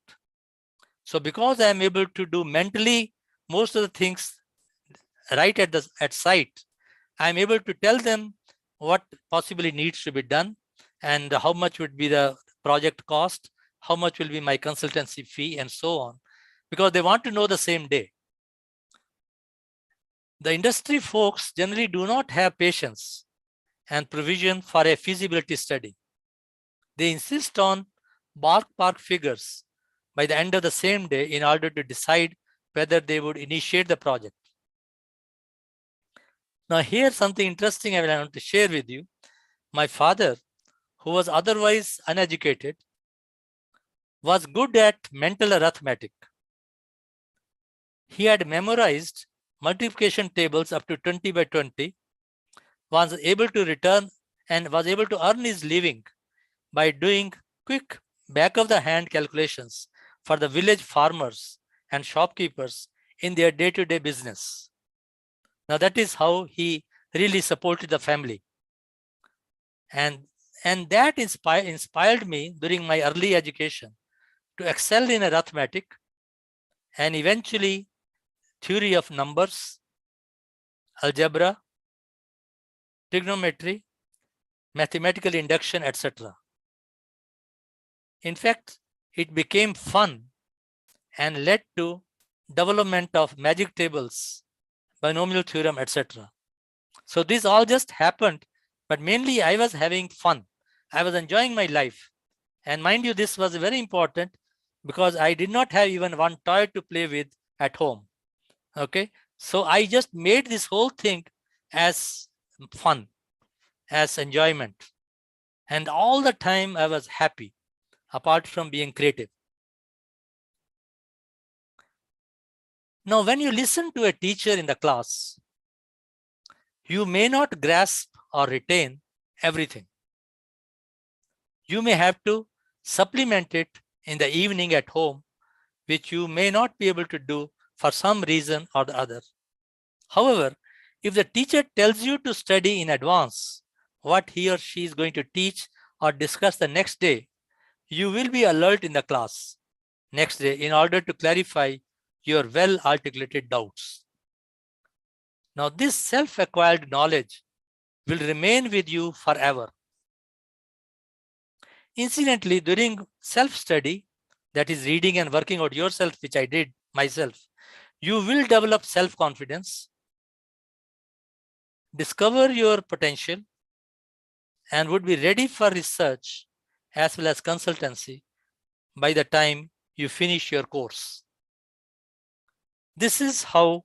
So because I am able to do mentally most of the things right at site, I am able to tell them what possibly needs to be done and how much would be the project cost, how much will be my consultancy fee, and so on, because they want to know the same day. The industry folks generally do not have patience and provision for a feasibility study. They insist on ballpark figures by the end of the same day in order to decide whether they would initiate the project. Now, here's something interesting I want to share with you. My father, who was otherwise uneducated, was good at mental arithmetic. He had memorized multiplication tables up to 20 by 20, was able to return and was able to earn his living by doing quick back of the hand calculations for the village farmers and shopkeepers in their day-to-day business. Now that is how he really supported the family. And that inspired me during my early education to excel in arithmetic and eventually theory of numbers, algebra, trigonometry, mathematical induction, etc. In fact, it became fun and led to development of magic tables, binomial theorem, etc. So this all just happened, but mainly I was having fun. I was enjoying my life. And mind you, this was very important because I did not have even one toy to play with at home. Okay, so I just made this whole thing as fun, as enjoyment. And all the time I was happy, apart from being creative. Now, when you listen to a teacher in the class, you may not grasp or retain everything. You may have to supplement it in the evening at home, which you may not be able to do for some reason or the other. However, if the teacher tells you to study in advance what he or she is going to teach or discuss the next day, You will be alert in the class next day in order to clarify your well-articulated doubts. Now, this self-acquired knowledge will remain with you forever. Incidentally, during self-study, that is reading and working out yourself, which I did myself, you will develop self-confidence, discover your potential, and would be ready for research as well as consultancy by the time you finish your course. This is how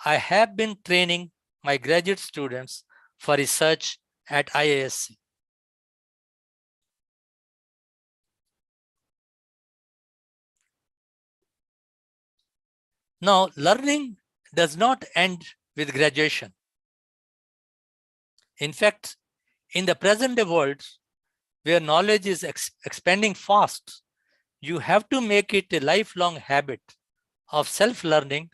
I have been training my graduate students for research at IISc. Now, learning does not end with graduation. In fact, in the present day world, where knowledge is expanding fast, you have to make it a lifelong habit of self-learning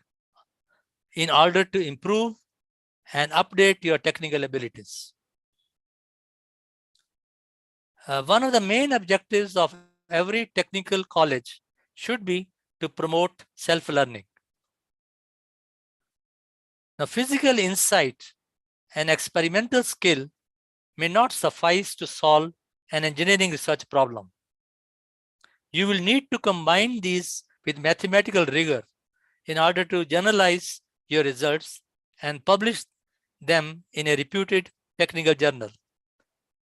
in order to improve and update your technical abilities. One of the main objectives of every technical college should be to promote self-learning. Now, physical insight and experimental skill may not suffice to solve an engineering research problem. You will need to combine these with mathematical rigor in order to generalize your results and publish them in a reputed technical journal,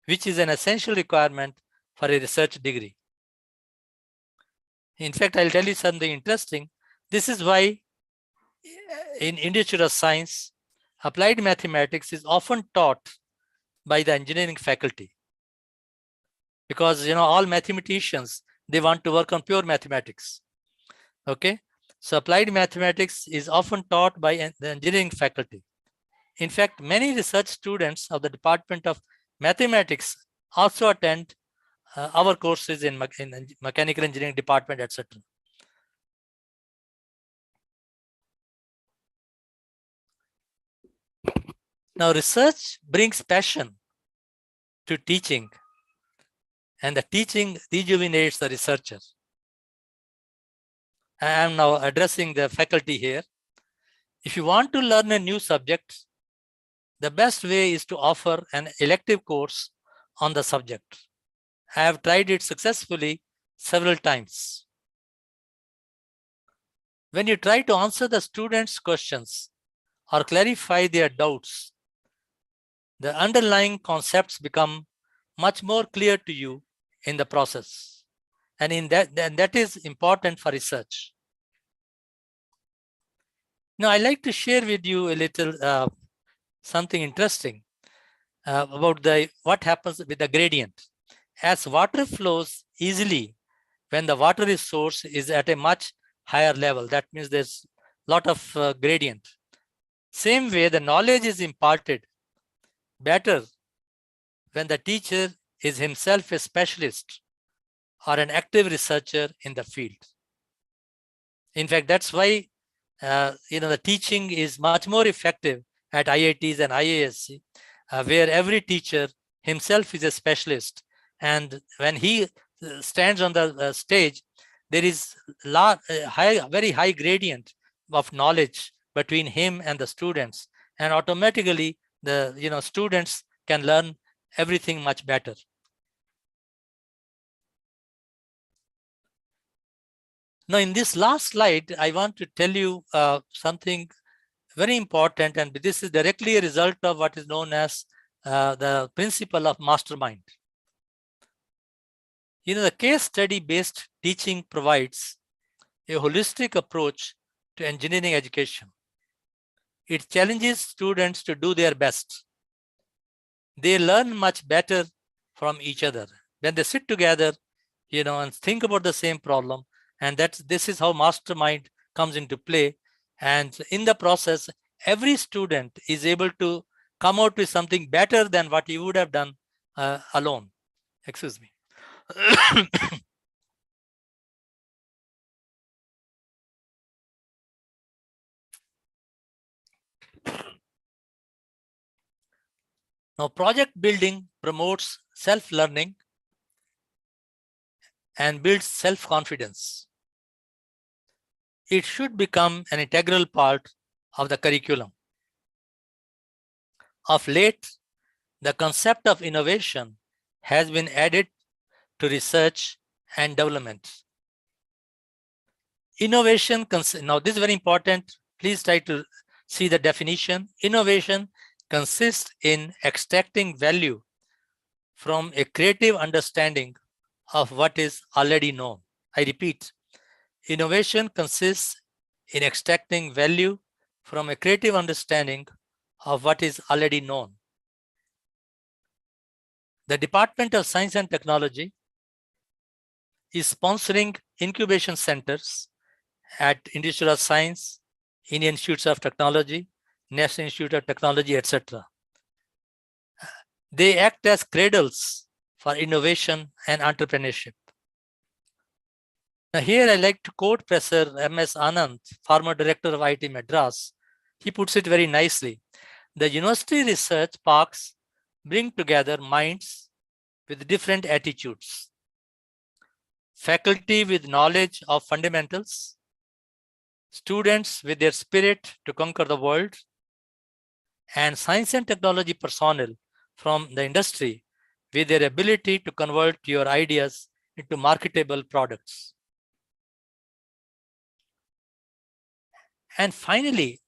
which is an essential requirement for a research degree. In fact, I'll tell you something interesting. This is why in industrial science, applied mathematics is often taught by the engineering faculty. Because all mathematicians, they want to work on pure mathematics. Okay, so applied mathematics is often taught by the engineering faculty. In fact, many research students of the Department of Mathematics also attend our courses in mechanical engineering department, etc. Now, research brings passion to teaching, and the teaching rejuvenates the researcher. I am now addressing the faculty here. If you want to learn a new subject, the best way is to offer an elective course on the subject. I have tried it successfully several times. When you try to answer the students' questions or clarify their doubts, the underlying concepts become much more clear to you in the process. And that is important for research. Now, I'd like to share with you a little something interesting about what happens with the gradient. As water flows easily when the water source is at a much higher level, that means there's a lot of gradient. Same way, the knowledge is imparted better when the teacher is himself a specialist or an active researcher in the field. In fact, that's why the teaching is much more effective at IITs and IISc, where every teacher himself is a specialist. And when he stands on the stage, there is very high gradient of knowledge between him and the students. And automatically, the students can learn everything much better. Now, in this last slide, I want to tell you something very important, and this is directly a result of what is known as the principle of mastermind. The case study based teaching provides a holistic approach to engineering education. It challenges students to do their best. They learn much better from each other when they sit together, and think about the same problem. And this is how mastermind comes into play. And in the process, every student is able to come out with something better than what he would have done alone. Excuse me. Now, project building promotes self-learning and builds self-confidence. It should become an integral part of the curriculum. Of late, the concept of innovation has been added to research and development. Innovation, now this is very important. Please try to see the definition. Innovation consists in extracting value from a creative understanding of what is already known. I repeat, innovation consists in extracting value from a creative understanding of what is already known. The Department of Science and Technology is sponsoring incubation centers at Institute of Science, Indian Institutes of Technology, National Institute of Technology, etc. They act as cradles for innovation and entrepreneurship. Now here I like to quote Professor M.S. Anand, former director of IIT Madras. He puts it very nicely. The university research parks bring together minds with different attitudes. Faculty with knowledge of fundamentals, students with their spirit to conquer the world, and science and technology personnel from the industry with their ability to convert your ideas into marketable products. And finally,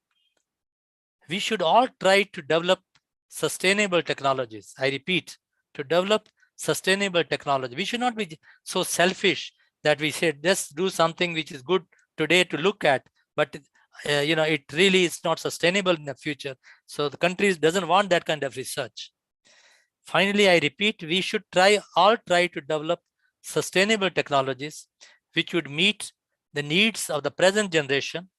we should all try to develop sustainable technologies. I repeat, to develop sustainable technology. We should not be so selfish that we say, let's do something which is good today to look at, but it really is not sustainable in the future. So the country doesn't want that kind of research. Finally, I repeat, we should all try to develop sustainable technologies which would meet the needs of the present generation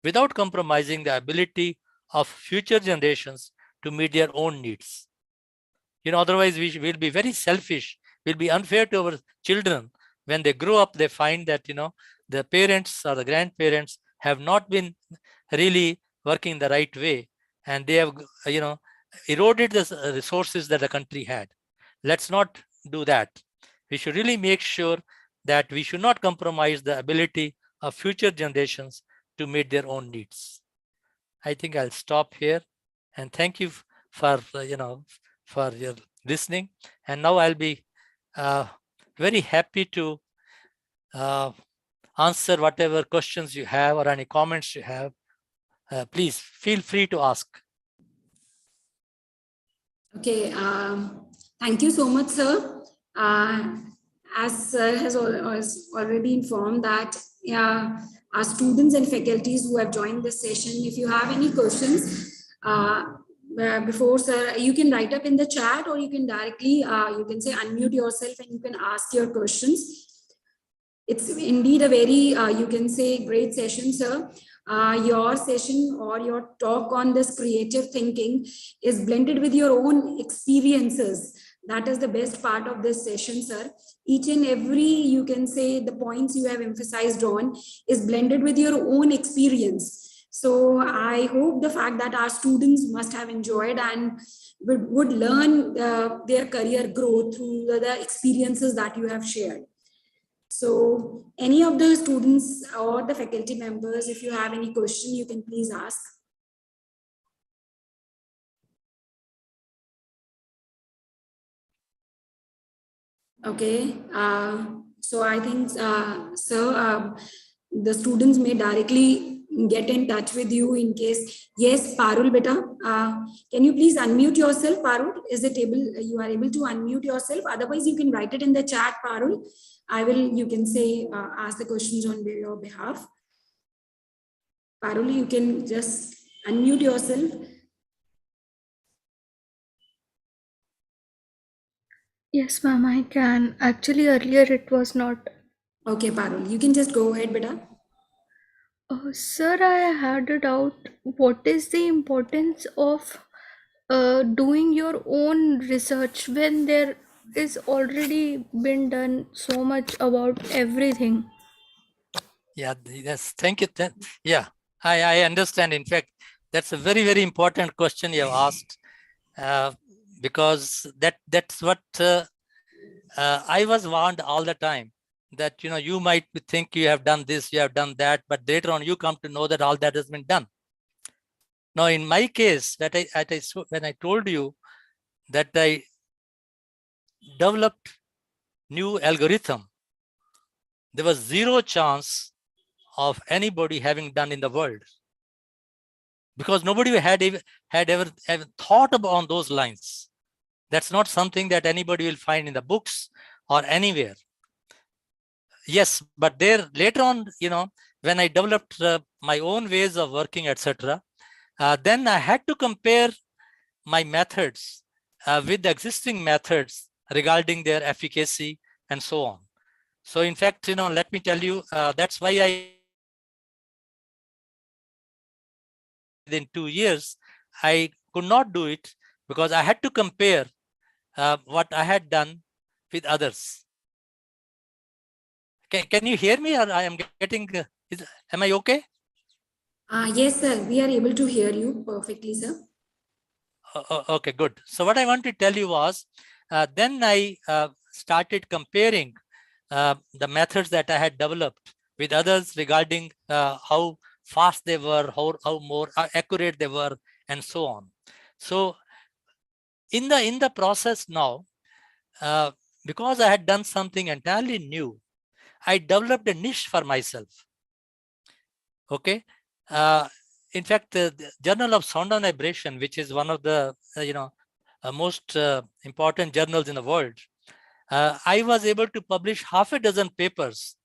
without compromising the ability of future generations to meet their own needs. Otherwise we will be very selfish. We'll be unfair to our children. When they grow up, they find that, the parents or the grandparents have not been really working the right way, and they have, eroded the resources that the country had. Let's not do that. We should really make sure that we should not compromise the ability of future generations to meet their own needs. I think I'll stop here, and thank you for for your listening. And now I'll be very happy to answer whatever questions you have or any comments you have. Please feel free to ask. Okay, thank you so much, sir. As sir has already informed that our students and faculties who have joined this session, if you have any questions, before sir, you can write up in the chat, or you can directly, you can say unmute yourself and you can ask your questions. It's indeed a very, you can say, great session, sir. Your session or your talk on this creative thinking is blended with your own experiences. That is the best part of this session, sir. Each and every, you can say, the points you have emphasized on is blended with your own experience. So I hope the fact that our students must have enjoyed and would learn their career growth through the experiences that you have shared. So any of the students or the faculty members, if you have any question, you can please ask. Okay, so I think, sir, the students may directly get in touch with you in case. Yes, Parul beta, can you please unmute yourself, Parul? Is it able, you are able to unmute yourself? Otherwise, you can write it in the chat, Parul. I will, you can say, ask the questions on your behalf. Parul, you can just unmute yourself. Yes, ma'am, I can. Actually, earlier it was not. Okay, Parul, you can just go ahead, beta. Sir, I had a doubt. What is the importance of doing your own research when there is already been done so much about everything? Yeah, yes, thank you. Yeah, I understand. In fact, that's a very, very important question you have asked, because that's what I was warned all the time that, you might think you have done this, you have done that, but later on you come to know that all that has been done. Now, in my case, when I told you that I developed new algorithm, there was zero chance of anybody having done in the world, because nobody had ever thought about those lines. That's not something that anybody will find in the books or anywhere. Yes, but there later on, when I developed my own ways of working, etc., then I had to compare my methods with the existing methods regarding their efficacy and so on. So in fact, let me tell you, that's why within 2 years, I could not do it, because I had to compare what I had done with others. Can you hear me, or I am getting, am I okay? Yes, sir. We are able to hear you perfectly, sir. Okay, good. So what I want to tell you was, then I started comparing the methods that I had developed with others regarding how fast they were, how more accurate they were, and so on. So in the process now, because I had done something entirely new, I developed a niche for myself. Okay. In fact, the Journal of Sound and Vibration, which is one of the most important journals in the world, I was able to publish half a dozen papers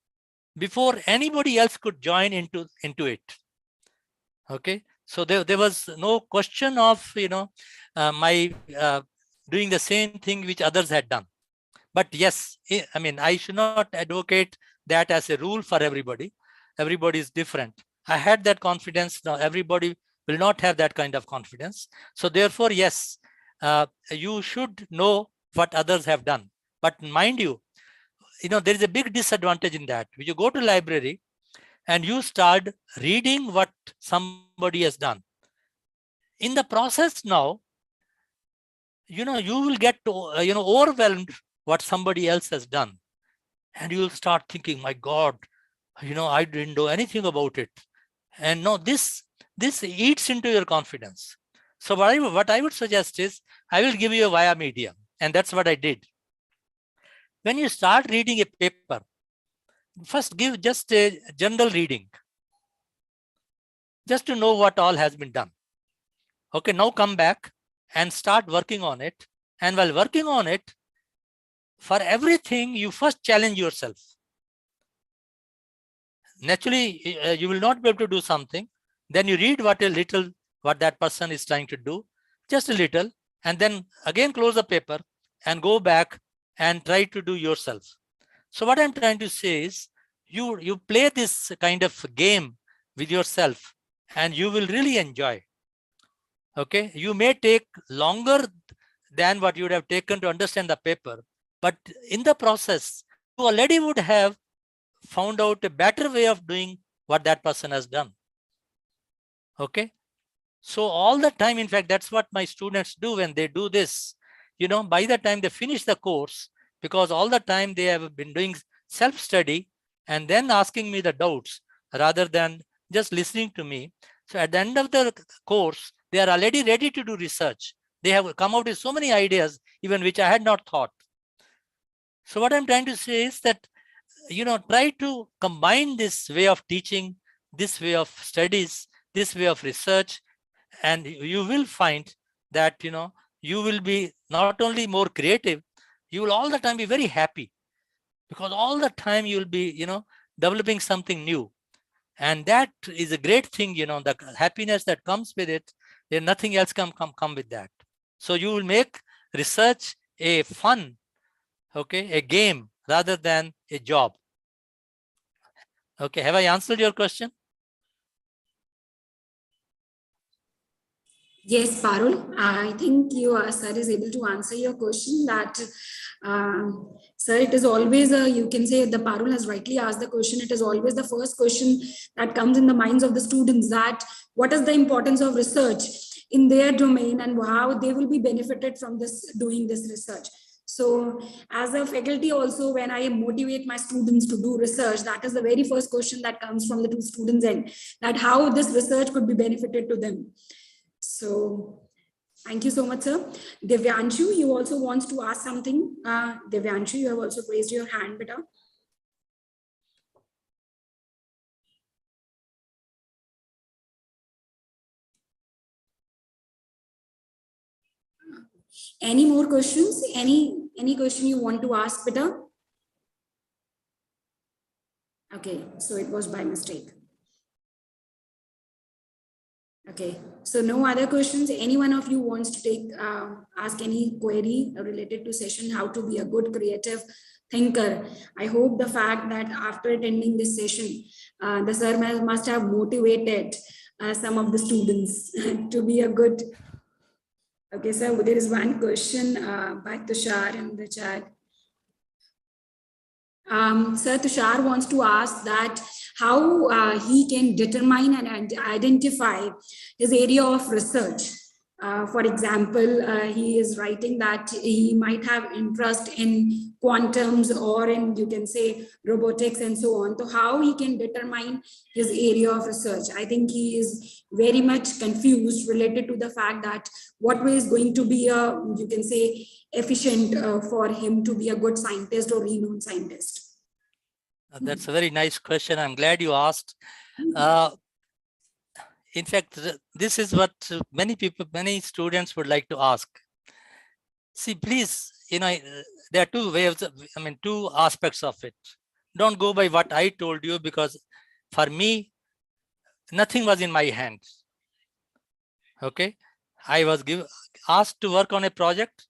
before anybody else could join into it. Okay, so there was no question of my doing the same thing which others had done. But yes, I mean, I should not advocate that as a rule for everybody. Everybody is different. I had that confidence. Now everybody will not have that kind of confidence. So therefore, yes, you should know what others have done. But mind you, there is a big disadvantage in that. When you go to library and you start reading what somebody has done, in the process now, you will get overwhelmed what somebody else has done, and you'll start thinking, my God, I didn't know anything about it. And no, this eats into your confidence. So what I would suggest is, I will give you a via media, and that's what I did. When you start reading a paper, first give just a general reading, just to know what all has been done. Okay, now come back and start working on it. And while working on it, for everything, you first challenge yourself. Naturally, you will not be able to do something. Then you read what that person is trying to do, just a little, and then again close the paper and go back and try to do yourself. So what I'm trying to say is, you play this kind of game with yourself, and you will really enjoy. Okay, you may take longer than what you would have taken to understand the paper, but in the process, you already would have found out a better way of doing what that person has done. Okay, so all the time, in fact, that's what my students do when they do this. By the time they finish the course, because all the time they have been doing self-study and then asking me the doubts rather than just listening to me. So at the end of the course, they are already ready to do research. They have come out with so many ideas, even which I had not thought. So what I'm trying to say is that, try to combine this way of teaching, this way of studies, this way of research, and you will find that, you will be not only more creative, you will all the time be very happy, because all the time you will be, developing something new. And that is a great thing, the happiness that comes with it. There nothing else come with that. So you will make research a fun, okay, a game rather than a job. Okay, have I answered your question? Yes, Parul, I think sir is able to answer your question that, sir, it is always you can say the Parul has rightly asked the question. It is always the first question that comes in the minds of the students, that what is the importance of research in their domain and how they will be benefited from doing this research. So as a faculty also, when I motivate my students to do research, that is the very first question that comes from the two students end, that how this research could be benefited to them. So thank you so much, sir. Devyanshu, you also wants to ask something. Devyanshu, you have also raised your hand, beta. Any more questions? Any question you want to ask, beta? Okay, so it was by mistake. Okay, so no other questions. Any one of you wants to take ask any query related to session, how to be a good creative thinker. I hope the fact that after attending this session, the sir must have motivated some of the students to be a good. Okay, so there is one question by Tushar in the chat. Sir, Tushar wants to ask that how he can determine and identify his area of research. For example, he is writing that he might have interest in quantums or in, you can say, robotics and so on. So how he can determine his area of research? I think he is very much confused related to the fact that what way is going to be a, you can say, efficient for him to be a good scientist or renowned scientist. That's a very nice question. I'm glad you asked. In fact, this is what many people, many students would like to ask. See, please, there are two ways, two aspects of it. Don't go by what I told you, because for me, nothing was in my hands. Okay. I was asked to work on a project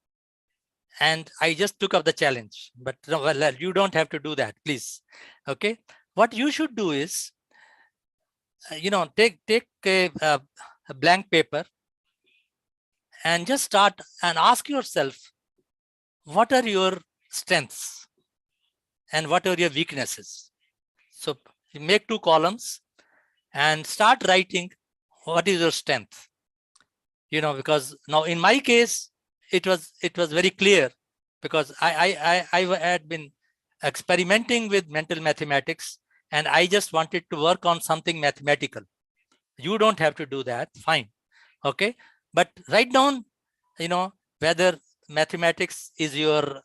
and I just took up the challenge, but well, you don't have to do that, please. Okay. What you should do is, take a blank paper and just start and ask yourself, what are your strengths and what are your weaknesses? So you make 2 columns and start writing what is your strength. Because now in my case, it was very clear, because I had been experimenting with mental mathematics and I just wanted to work on something mathematical. You don't have to do that, fine. Okay, but write down, whether mathematics is your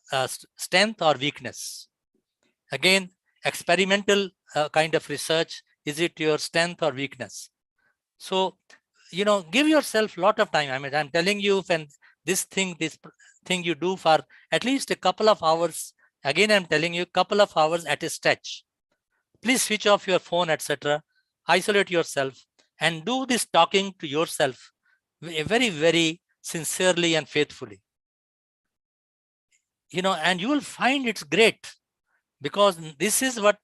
strength or weakness. Again, experimental kind of research, is it your strength or weakness? So, give yourself a lot of time. I'm telling you, when this thing you do for at least a couple of hours, again, I'm telling you, couple of hours at a stretch. Please switch off your phone, etc. Isolate yourself and do this talking to yourself very, very sincerely and faithfully. And you will find it's great, because this is what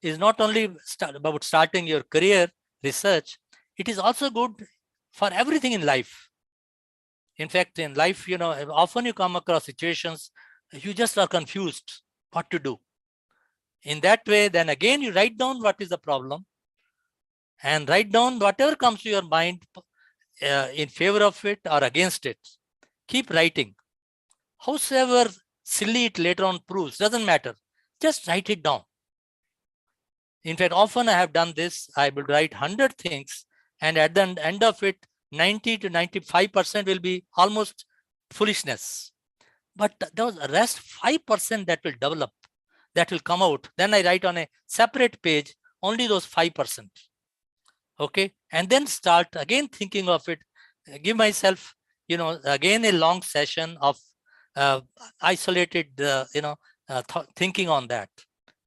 is not only about starting your career research, it is also good for everything in life. In fact, in life, often you come across situations, you just are confused what to do. In that way, then again, you write down what is the problem and write down whatever comes to your mind in favor of it or against it. Keep writing. Howsoever silly it later on proves, doesn't matter. Just write it down. In fact, often I have done this. I will write 100 things, and at the end of it, 90 to 95% will be almost foolishness. But those rest 5% that will develop, that will come out, then I write on a separate page only those 5%. Okay, and then start again thinking of it. Give myself, again a long session of isolated, thinking on that,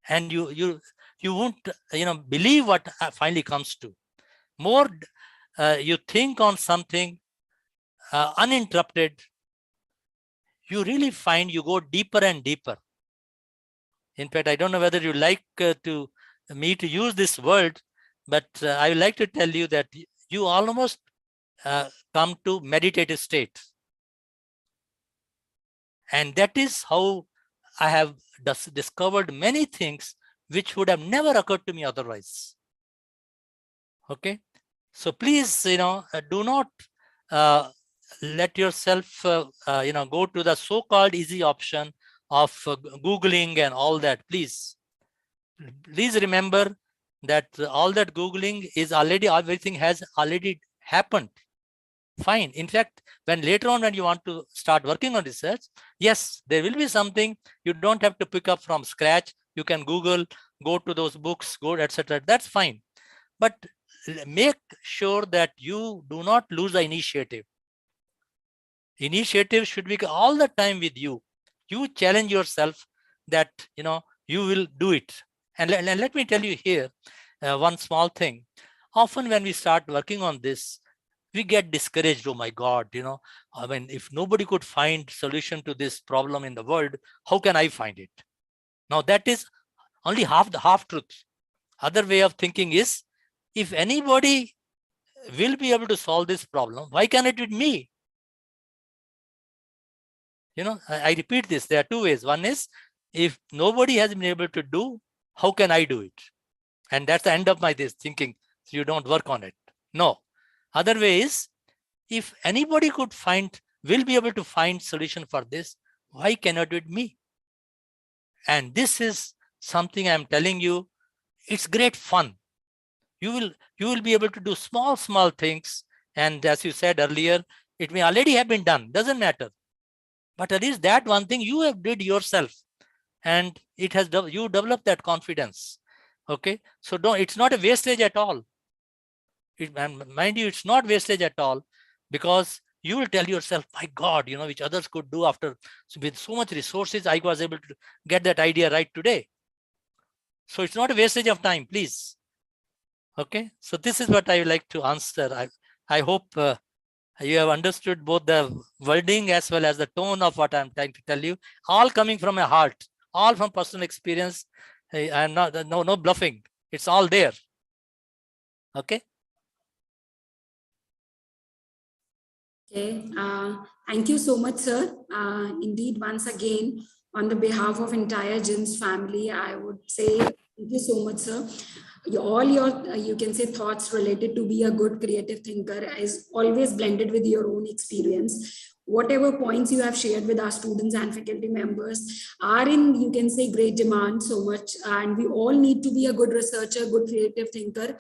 and you won't, believe what finally comes to. More you think on something uninterrupted, you really find you go deeper and deeper. In fact, I don't know whether you like me to use this word, but I would like to tell you that you almost come to meditative state. And that is how I have discovered many things which would have never occurred to me otherwise. Okay, so please, do not let yourself, go to the so-called easy option of Googling and all that. Please remember that all that Googling is already, everything has already happened. Fine. In fact, when later on, when you want to start working on research, yes, there will be something you don't have to pick up from scratch. You can Google, go to those books, go, etc. That's fine. But make sure that you do not lose the initiative. Initiative should be all the time with you. You challenge yourself that, you will do it. And let me tell you here, one small thing. Often when we start working on this, we get discouraged. Oh my God, I mean, if nobody could find solution to this problem in the world, how can I find it? Now that is only half truth. Other way of thinking is, if anybody will be able to solve this problem, why can't it be me? I repeat this. There are two ways. One is, if nobody has been able to do, how can I do it? And that's the end of my this thinking. So you don't work on it. No. Other way is, if anybody will be able to find solution for this, why cannot it be me? And this is something I'm telling you, it's great fun. You will be able to do small things. And as you said earlier, it may already have been done, doesn't matter. But at least that one thing you have did yourself, and it has, you develop that confidence. Okay, so it's not a wastage at all. Mind you, it's not wastage at all, because you will tell yourself, my God, which others could do after, with so much resources, I was able to get that idea right today. So it's not a wastage of time, please. Okay, so this is what I would like to answer. I hope you have understood both the wording as well as the tone of what I'm trying to tell you, all coming from my heart, all from personal experience. I'm not, no bluffing. It's all there. Okay. Okay, thank you so much, sir. Indeed, once again, on the behalf of entire GIMS family, I would say thank you so much, sir. All your, you can say, thoughts related to be a good creative thinker is always blended with your own experience. Whatever points you have shared with our students and faculty members are in, you can say, great demand so much. And we all need to be a good researcher, good creative thinker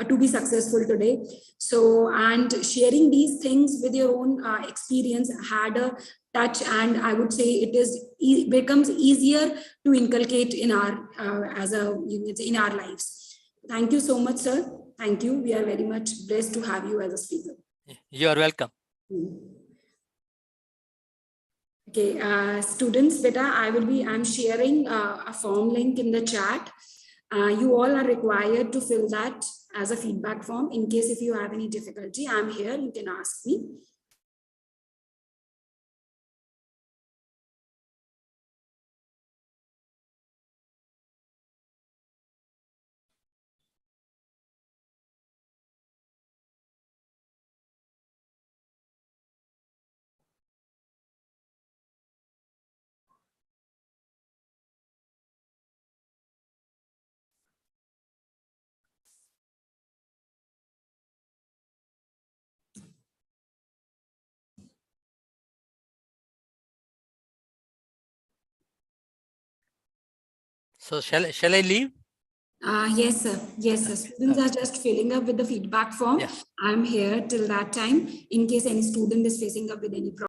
to be successful today. So, and sharing these things with your own experience had a touch, and I would say it becomes easier to inculcate in our, in our lives. Thank you so much, sir. Thank you. We are very much blessed to have you as a speaker. You are welcome. Okay, students, I'm sharing a form link in the chat. You all are required to fill that as a feedback form. In case if you have any difficulty, I'm here, you can ask me. So shall I leave? Yes, sir. Yes, sir. Students are just filling up with the feedback form. Yeah. I'm here till that time. In case any student is facing up with any problem.